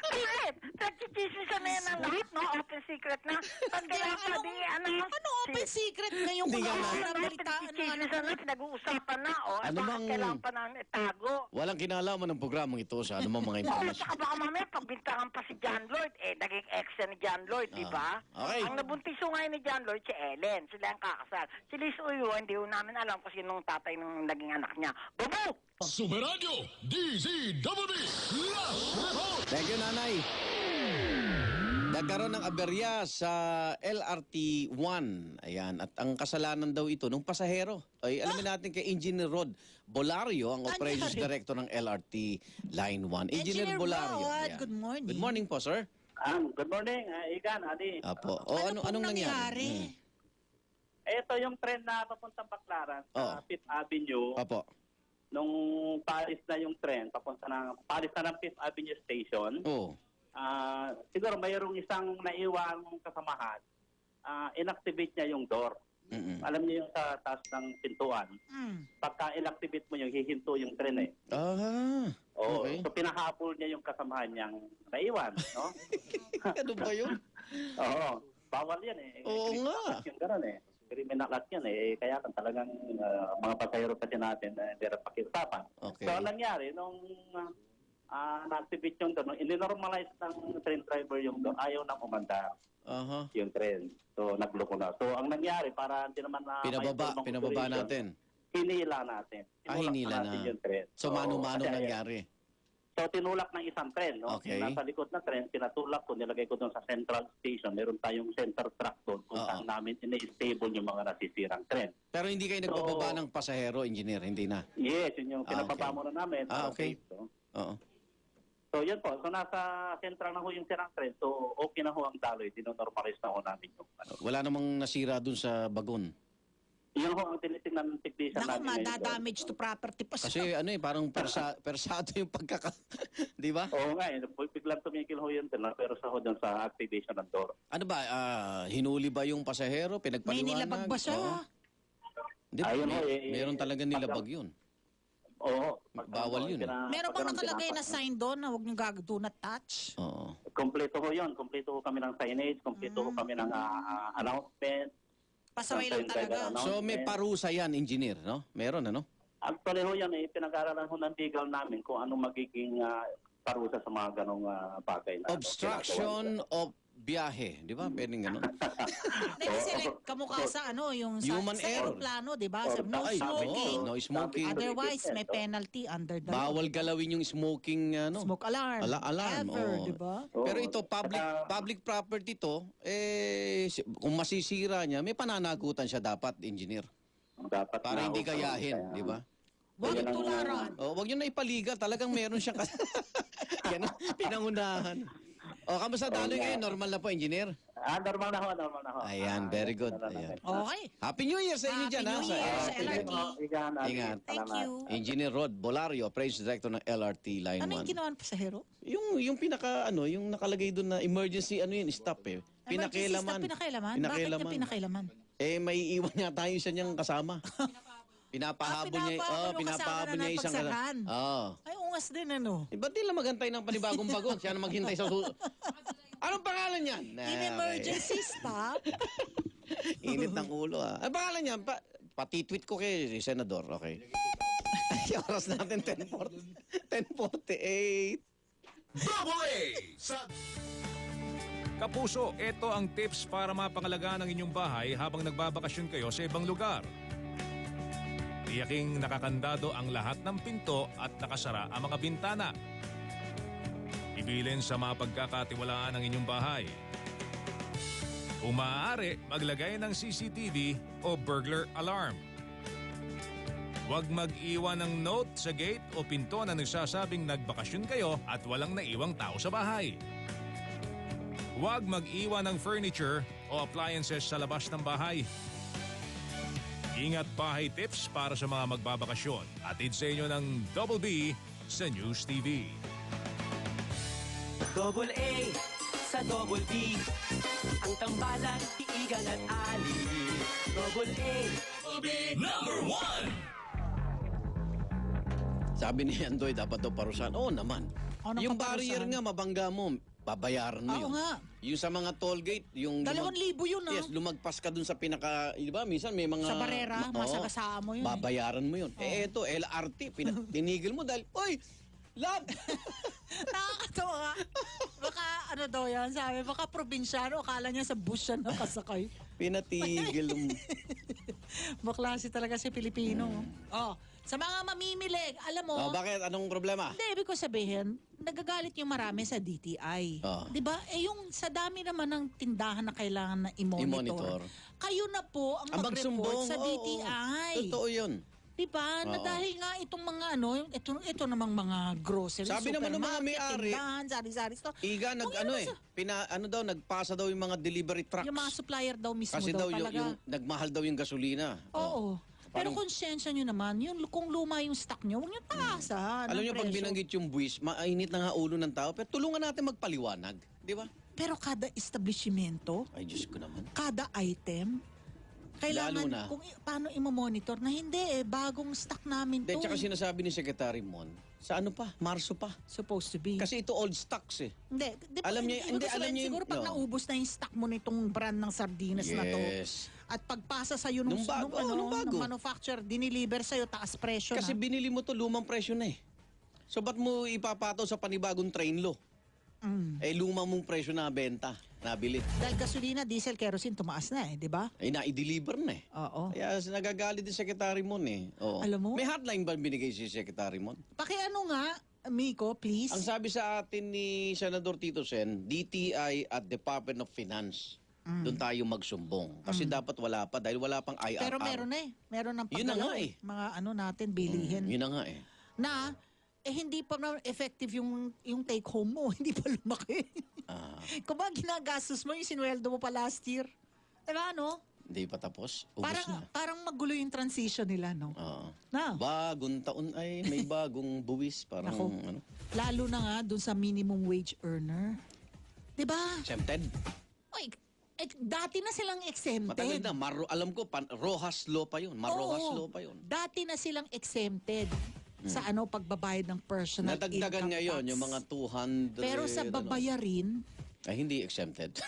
Bakit? Nagchichismisan na yan ang lahat, no? Open secret na. Pag kailangan pa, di announce. Ano open secret ngayon Hindi kung nga ano na- na balitaan na Nagchichismisan na, pinag-uusapan na, o. Ano Bakit bang- kailangan pa namin itago? Walang kinalaman ng programang ito sa anumang mga Oo, impormasyon. tsaka baka mamaya pagbintangan pa si John Lloyd, naging ex siya ni John Lloyd, di ba? Okay. Ang nabuntiso ngayon ni John Lloyd, si Ellen. Sila ang kakasal. Si Liz Uyo, hindi ko namin alam kung sinong tatay ng naging anak niya. Babu! Superadyo DZWB Last Report. Thank you, Nanay. Nagkaroon ng aberya sa LRT-1. Ayan. At ang kasalanan daw ito ng pasahero. Ay, alamin natin kay Engineer Rod Bolario, ang Operations Anyari? Director ng LRT Line 1. Engineer Bolario. Rod, Ayan. good morning. Good morning po, sir. Good morning, Igan, Adi. Apo. Ano pong anong nangyari? Ito yung trend na papuntang Baclaran sa Oh. Fifth Avenue. Apo. Nung palis na yung trend, palis na ng Fifth Avenue Station. Oh. Siguro mayroong isang naiwang kasamahan. Inactivate niya yung door. Mm-mm. Alam niyo yung sa taas ng pintuan. Pagka inactivate mo yung hihinto yung tren eh. Ah. Oo. Okay. So pinahabol niya yung kasamahan niyang naiwan, no? Ano ba yun? Oo. Bawal yan eh. Oo nga. Yung gano'n eh. Criminal act yan eh. Kaya kan talagang mga pasahero kasi natin hindi rin pakiusapan. Okay. So, ang nangyari, nung na-activate yung doon, in-normalize ng train driver yung doon, ayaw nang umandar Aha. yung train. So, nagloko na. So, ang nangyari, para hindi naman na... Pinababa operation, natin. Hinila natin. Hinila natin na. yung train. So, mano-mano kasi, nangyari. So, tinulak ng isang tren, no? Okay. Yung nasa likod na tren, pinatulak ko, nilagay ko doon sa central station. Meron tayong center track doon kung Oo. saan namin ina-stable yung mga nasisirang tren. Pero hindi kayo So- nagpapaba ng pasahero, engineer, hindi na. Yes, yun yung pinapaba okay. mo na namin. Okay. So, Oo. so, yun po. So, nasa central na ho yung sirang tren. So, okay na ho ang daloy. Dinonormalize na ho namin yung ano. Wala namang nasira dun sa bagon. Yun ho ang tinitingnan ng technician Naku, namin ngayon, sir. madadamage to property pa Kasi siya. parang persado yung pagkaka... Di ba? Oo nga, biglang tumigil ho yun, pero sa ho dyan sa activation ng door. Ano ba, hinuli ba yung pasahero? May Pinagpaliwanag? nilabag ba siya? Oo. Di ba? Ayun ho, Meron talaga nilabag yun. Oo. Bawal yun, Meron bang nakalagay na sign doon na huwag niyo do not touch? Oo. Kompleto ho yun. Kompleto ho kami ng signage, kompleto ho kami ng announcement. Pasaway lang talaga. So may parusa yan, engineer, no? Meron, ano? Actually ho yan, pinag-aaralan ho ng legal namin kung ano magiging parusa sa mga ganong bagay. Na, Obstruction of biyahe, di ba? Pwedeng gano'n. Hindi kasi like, kamukha sa yung sa, Human sa error. aeroplano, di ba? Sa no Ay, smoking. no smoking. Otherwise, may penalty under the law. Bawal galawin yung smoking, Smoke alarm. alarm, Ever, oo. di ba? Pero ito, public property to, kung masisira niya, may pananagutan siya dapat, engineer. Dapat Para hindi gayahin, di ba? Huwag tularan. Wag yun na ipaliga. Talagang meron siyang... Yan, pinangunahan. Kamusta daloy ngayon? Normal na po, engineer? Normal na ho. Ayan, very good. Ayan. Okay. Happy New Year sa inyo Happy dyan, New ha? Year sa LRT. Ingat. Thank you. Engineer Rod Bolario, Praise Director ng LRT Line 1. Ano yung ginawa ng pasahero? Yung pinaka, yung nakalagay doon na emergency, stop eh. Emergency stop, pinakailaman? Bakit niya pinakailaman? May iwan niya tayo sa niyang kasama. Pinapahabol niya, pinapahabol niya isang... Ay, ungas din, ano? Ba't di lang maghantay ng panibagong bagon? Siya na maghintay sa Anong pangalan niyan? In emergency stop? Init ng ulo, Ang pangalan niyan? Patitweet ko kay Senador, okay? Yung oras natin, 10:48. Double A! Kapuso, ito ang tips para mapangalagaan ang inyong bahay habang nagbabakasyon kayo sa ibang lugar. Tiyaking nakakandado ang lahat ng pinto at nakasara ang mga bintana. Ibilin sa mga pagkakatiwalaan ng inyong bahay. Kung maaari, maglagay ng CCTV o burglar alarm. Huwag mag-iwan ng note sa gate o pinto na nagsasabing nagbakasyon kayo at walang naiwang tao sa bahay. Huwag mag-iwan ng furniture o appliances sa labas ng bahay. Ingat bahay tips para sa mga magbabakasyon. Atid sa inyo ng Double B sa News TV. Double A sa Double B. Ang tambalan, iigan at ali. Double A. Number 1! Sabi ni Andoy, dapat daw parusahan. Oo naman. Ano Yung pang barrier parusahan? nga, mabangga mo, babayaran mo Oo yun. nga. Yung sa mga toll gate, yung... 2,000 yun, Yes, lumagpas ka dun sa pinaka... Di ba, minsan may mga... Sa barera, Oo, masagasaan mo yun. Babayaran mo yun. Eto, LRT, tinigil mo dahil, Oy! Lab! Nakakatawa nga. Baka ano daw yan, sabi, baka probinsyano, akala niya sa bus siya nakasakay. Pinatigil mo. Baklase talaga si Pilipino. Oh, sa mga mamimili, alam mo, Bakit? Anong problema? hindi, ibig ko sabihin, nagagalit yung marami sa DTI. Oo. 'Di ba? Yung sa dami naman ng tindahan na kailangan na i-monitor. I-monitor. Kayo na po ang mag-report sa oo, DTI. Totoo yun. 'Di ba? Na Oo. dahil nga itong mga ito namang mga grocery, Sabi naman ng mga supermarket, may-ari, tindahan, sari-sari store. Iga, nagpasa daw yung mga delivery trucks. Yung mga supplier daw mismo Kasi daw daw, talaga. yung nagmahal daw yung gasolina. Oo. Pero Parang- konsensya nyo naman, kung luma yung stock nyo, huwag nyo taasan. Alam ang niyo, pag presyo. binanggit yung buwis, mainit na nga ulo ng tao. Pero tulungan natin magpaliwanag. Di ba? Pero kada establishmento, Ay, Diyos ko naman. kada item, kailangan Lalo na. paano i-monitor na hindi bagong stock namin Hindi, to. tsaka sinasabi ni Secretary Mon, sa ano pa? Marso pa. Supposed to be. Kasi ito old stocks eh. hindi, Alam niya- ibig hindi, sabihin, alam niya yung- siguro pag no. naubos na yung stock mo nitong brand ng sardinas na to, Yes. at pagpasa sa'yo nung, Nung bago, nung nung bago. manufacturer, diniliver sa'yo, taas presyo Kasi na. binili mo to lumang presyo na eh. So ba't mo ipapataw sa panibagong train law? Lumang mong presyo na benta, nabili. Dahil gasolina, diesel, kerosene, tumaas na di ba? Na-i-deliver na eh. Oo. Kaya nagagalit din Secretary Mon eh. Oo. Alam mo? May hotline ba binigay si Secretary Mon? Pakiano nga, Miko, please. Ang sabi sa atin ni Senador Tito Sen, DTI at Department of Finance. Doon tayo magsumbong. Kasi dapat wala pa dahil wala pang IRR. Pero meron na meron ng Yun na paggalaw nga eh. mga natin, bilihin. Yun na nga eh. Na, hindi pa na effective yung take home mo. Hindi pa lumaki. Kung ba ginagastos mo yung sinweldo mo pa last year? Diba, no? Hindi pa tapos. Ubus Parang, na. parang magulo yung transition nila, no? Oo. Na, Bagong taon ay may bagong buwis. Parang Nako. ano, lalo na nga dun sa minimum wage earner. 'Di ba? exempted. Oy, dati na silang exempted. Matagal na. Alam ko, Rojas Law pa yun. Rojas Oo. Law pa yun. Dati na silang exempted sa pagbabayad ng personal Nadagdagan income ngayon tax. yung mga 200. Pero sa babayarin, Ay, hindi exempted.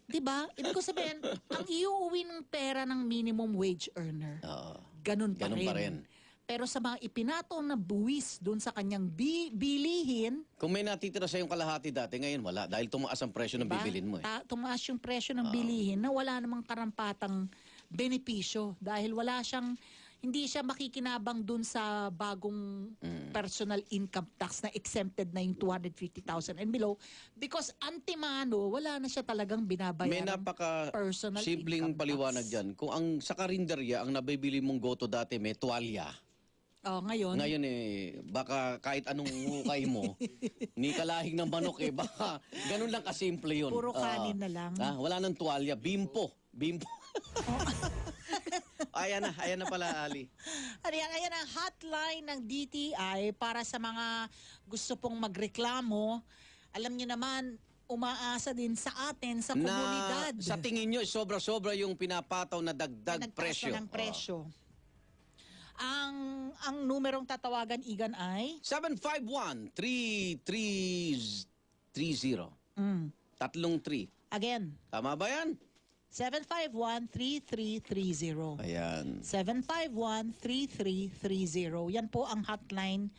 'di ba? Ibig ko sabihin, ang iuuwi ng pera ng minimum wage earner, Oo. ganun pa Ganun rin. pa rin. Pero sa mga ipinatong na buwis doon sa kanyang bilihin, Kung may natitira sa yung kalahati dati, ngayon wala. Dahil tumaas ang presyo ng diba? bibilin mo eh. Tumaas yung presyo ng bilihin na wala namang karampatang benepisyo dahil hindi siya makikinabang dun sa bagong personal income tax na exempted na yung 250,000 and below because antimano, wala na siya talagang binabayaran. May napaka personal simpleng income paliwanag tax. dyan. Kung ang sa karinderya, ang nabibili mong goto dati may tuwalya. Ngayon, Ngayon baka kahit anong hukay mo, ni kalahing ng manok baka ganun lang kasimple yun. Puro kanin na lang. Wala nang tuwalya. Bimpo. Ayan na pala, Ali. ayan ang hotline ng DTI para sa mga gusto pong magreklamo. Alam niyo naman, umaasa din sa atin, sa komunidad. Sa tingin nyo, sobra-sobra yung pinapataw na dagdag Nagtaas presyo. na ng presyo. Ang numerong tatawagan, Igan, ay 751-3330. 33. again, Tama ba yan? 751-3330. Ayan. 751-3330. Yan po ang hotline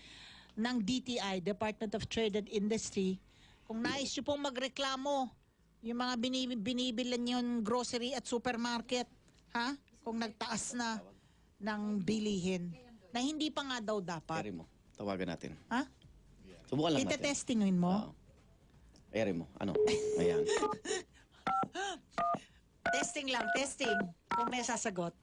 ng DTI, Department of Trade and Industry. Kung nais nyo pong magreklamo, yung mga binibilan yung grocery at supermarket, ha? Kung nagtaas na ng bilihin, na hindi pa nga daw dapat. Ayari mo. Tawagan natin. Ha? Subukan lang natin. Itetestingin mo? Ayari mo. Ano? Ayan. Testing lang, testing. Kung may sasagot.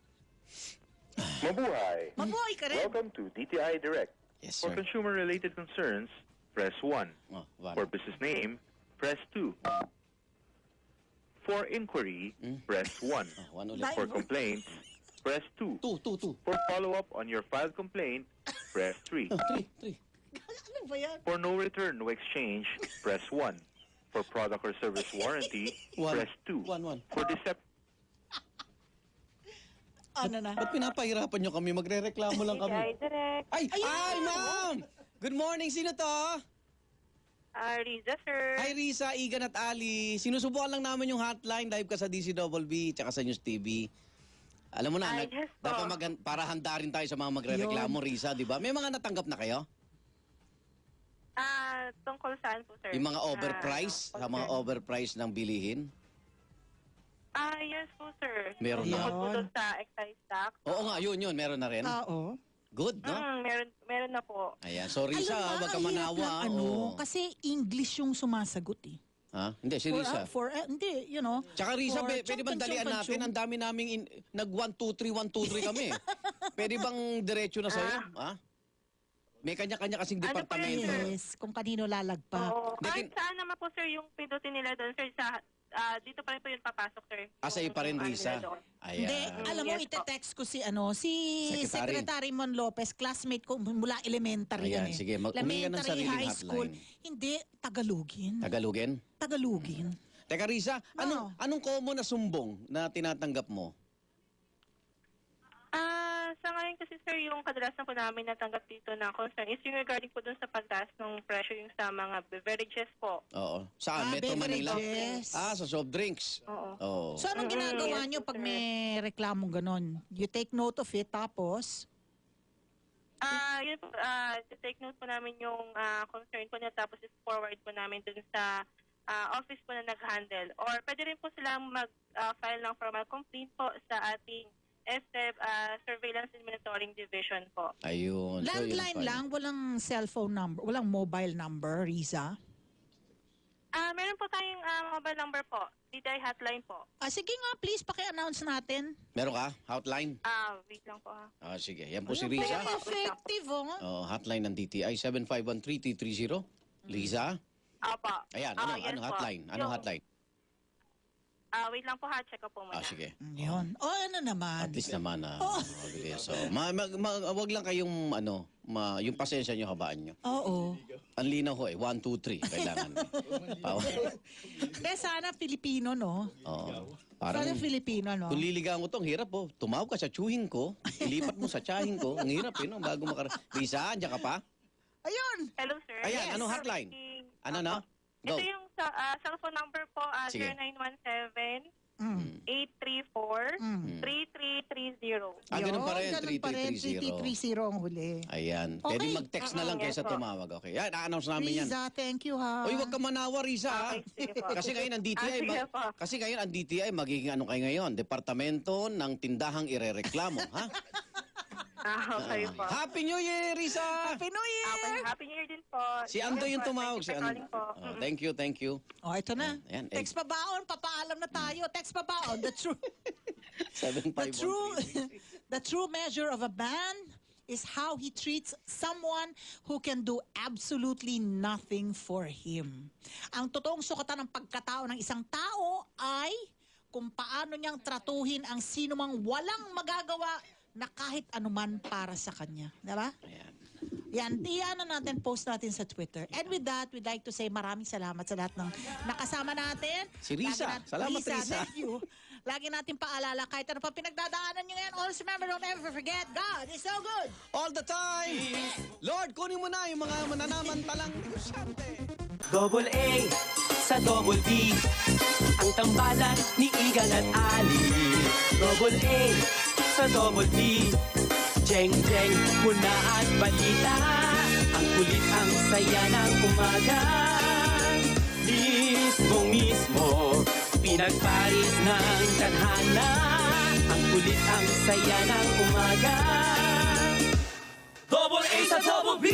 Mabuhay! Mabuhay ka rin. Welcome to DTI Direct. Yes, For sir. consumer-related concerns, press 1. Oh, one. For business name, press 2. For inquiry, press 1. One ulit. For complaints, press 2. Two. For follow-up on your filed complaint, press 3. Three. Ano ba yan? For no return, no exchange, press 1. For product or service warranty, One. press 2. One. For deception, Ano na? Ba't pinapahirapan nyo kami? Magre-reklamo lang kami. Direct. Ay, ma'am! Good morning. Sino to? Riza, sir. Hi, Risa, Igan at Ali. Sinusubukan lang namin yung hotline. Live ka sa DCWB tsaka sa News TV. Alam mo na, Yes po. dapat para handa rin tayo sa mga magre-reklamo, Risa, di ba? May mga natanggap na kayo? Tungkol saan po, sir? Yung mga overprice, sa mga overprice ng bilihin? Yes po, sir. Meron na. Tungkol po doon sa excise tax. Oo nga, yun. Meron na rin. Oo. Good, no? Meron na po. Ayan. So, Risa, Alam ba, wag ka ang hirap manawa. lang, Oo. kasi English yung sumasagot eh. Ha? Hindi, si Risa. Hindi, you know. Tsaka Risa, for pwede bang dalian chong-chong-chong. natin? Ang dami naming nag 1, 2, 3, 1, 2, 3 kami. Pwede bang diretso na sa'yo? Ha? May kanya-kanya kasing Ano po departamento. yun, Yes, kung kanino lalagpak. Oo. Hindi, Kahit saan naman po, sir, yung pindutin nila doon, sir, dito pa rin po yung papasok, sir. Sa'yo pa rin, Yung ano Risa. nila doon. Hindi, Ayan. alam mo, Yes po. ite-text ko si Secretary. Secretary Mon Lopez, classmate ko mula elementary Ayan, yan eh. sige, humingi ka ng sariling high school. hotline. Hindi, Tagalogin. Tagalogin? Tagalogin. Teka, Risa, No. anong common na sumbong na tinatanggap mo? Sa ngayon kasi, sir, yung kadalasan po namin natanggap dito na concern is yung regarding po dun sa pagtaas ng presyo yung sa mga beverages po. Oo. Saan? Metro Manila? beverages. Sa soft drinks? Oo. Oo. So, anong ginagawa nyo pag may reklamong ganon? You take note of it, tapos? Yun po, take note po namin yung concern po niya tapos is forward po namin dun sa office po na nag-handle. Or pwede rin po silang mag-file ng formal complaint po sa ating STEB Surveillance and Monitoring Division po. Ayun. So, yun Landline pala. lang, walang cellphone number, walang mobile number, Riza? Meron po tayong mobile number po, DTI hotline po. Sige nga, please, paki-announce natin. Meron ka? Hotline? Wait lang po ha. Sige. Yan po si Very Risa. effective, oh. Hotline ng DTI, 751-3330. Lisa? Opo. Ayan, Yes ano po. hotline? Ano Yung- hotline? Wait lang po ha, check ko po muna. Sige. Yun. O ano naman? At least naman mabilis. So, wag lang kayong yung pasensya nyo, habaan nyo. Oo. Ang linaw ho 1, 2, 3 kailangan. Hindi, sana Filipino, no? Oo. Parang Sana Filipino, no? kung liligawan ko to, ang hirap po. Tumawag ka sa tsuhin ko, ilipat mo sa tsahin ko. Ang hirap bago Risa, andiyan ka pa? Ayun! Hello, sir. Ayan, anong hotline? Ano na? Go. Ito yung cellphone number po, Sige. 0917-834-3330. Ganun pa rin, Ganun pa rin, 3330 ang huli. Ayan. Okay. Pwede mag-text na lang Yes kaysa po. tumawag. Okay. Yan, a-announce namin yan. Riza, thank you, ha? Uy, wag ka manawa, Risa. ha? Okay, sige po. Kasi ngayon ang DTI, Sige po. kasi ngayon ang DTI magiging ano kayo ngayon? Departamento ng Tindahang Irereklamo, ha? Okay po. Happy New Year, Risa! Happy New Year! Happy New Year din po. Si Ando yung tumawag. Si Ando. Thank you for calling po. Thank you, thank you. Oh, ito na. Ayan, Text pa baon, papaalam na tayo. Text pa baon. The true measure of a man is how he treats someone who can do absolutely nothing for him. Ang totoong sukatan ng pagkatao ng isang tao ay kung paano niyang tratuhin ang sinumang walang magagawa na kahit anuman para sa kanya. Diba? Ayan. Yan, na natin, post natin sa Twitter. And with that, we'd like to say maraming salamat sa lahat ng nakasama natin. Si Risa. Salamat, Risa. Thank you. Lagi natin paalala, kahit ano pa pinagdadaanan nyo ngayon, always remember, don't ever forget, God is so good. All the time! Lord, kunin mo na yung mga mananamantalang negosyante. Double A sa Double B, ang tambalan ni Igan at Ali. Double A sa Double B, Jeng Jeng muna at balita, ang kulit ang saya ng umaga. Mismo, pinagparis ng tadhana, ang kulit ang saya ng umaga. Double A sa Double B.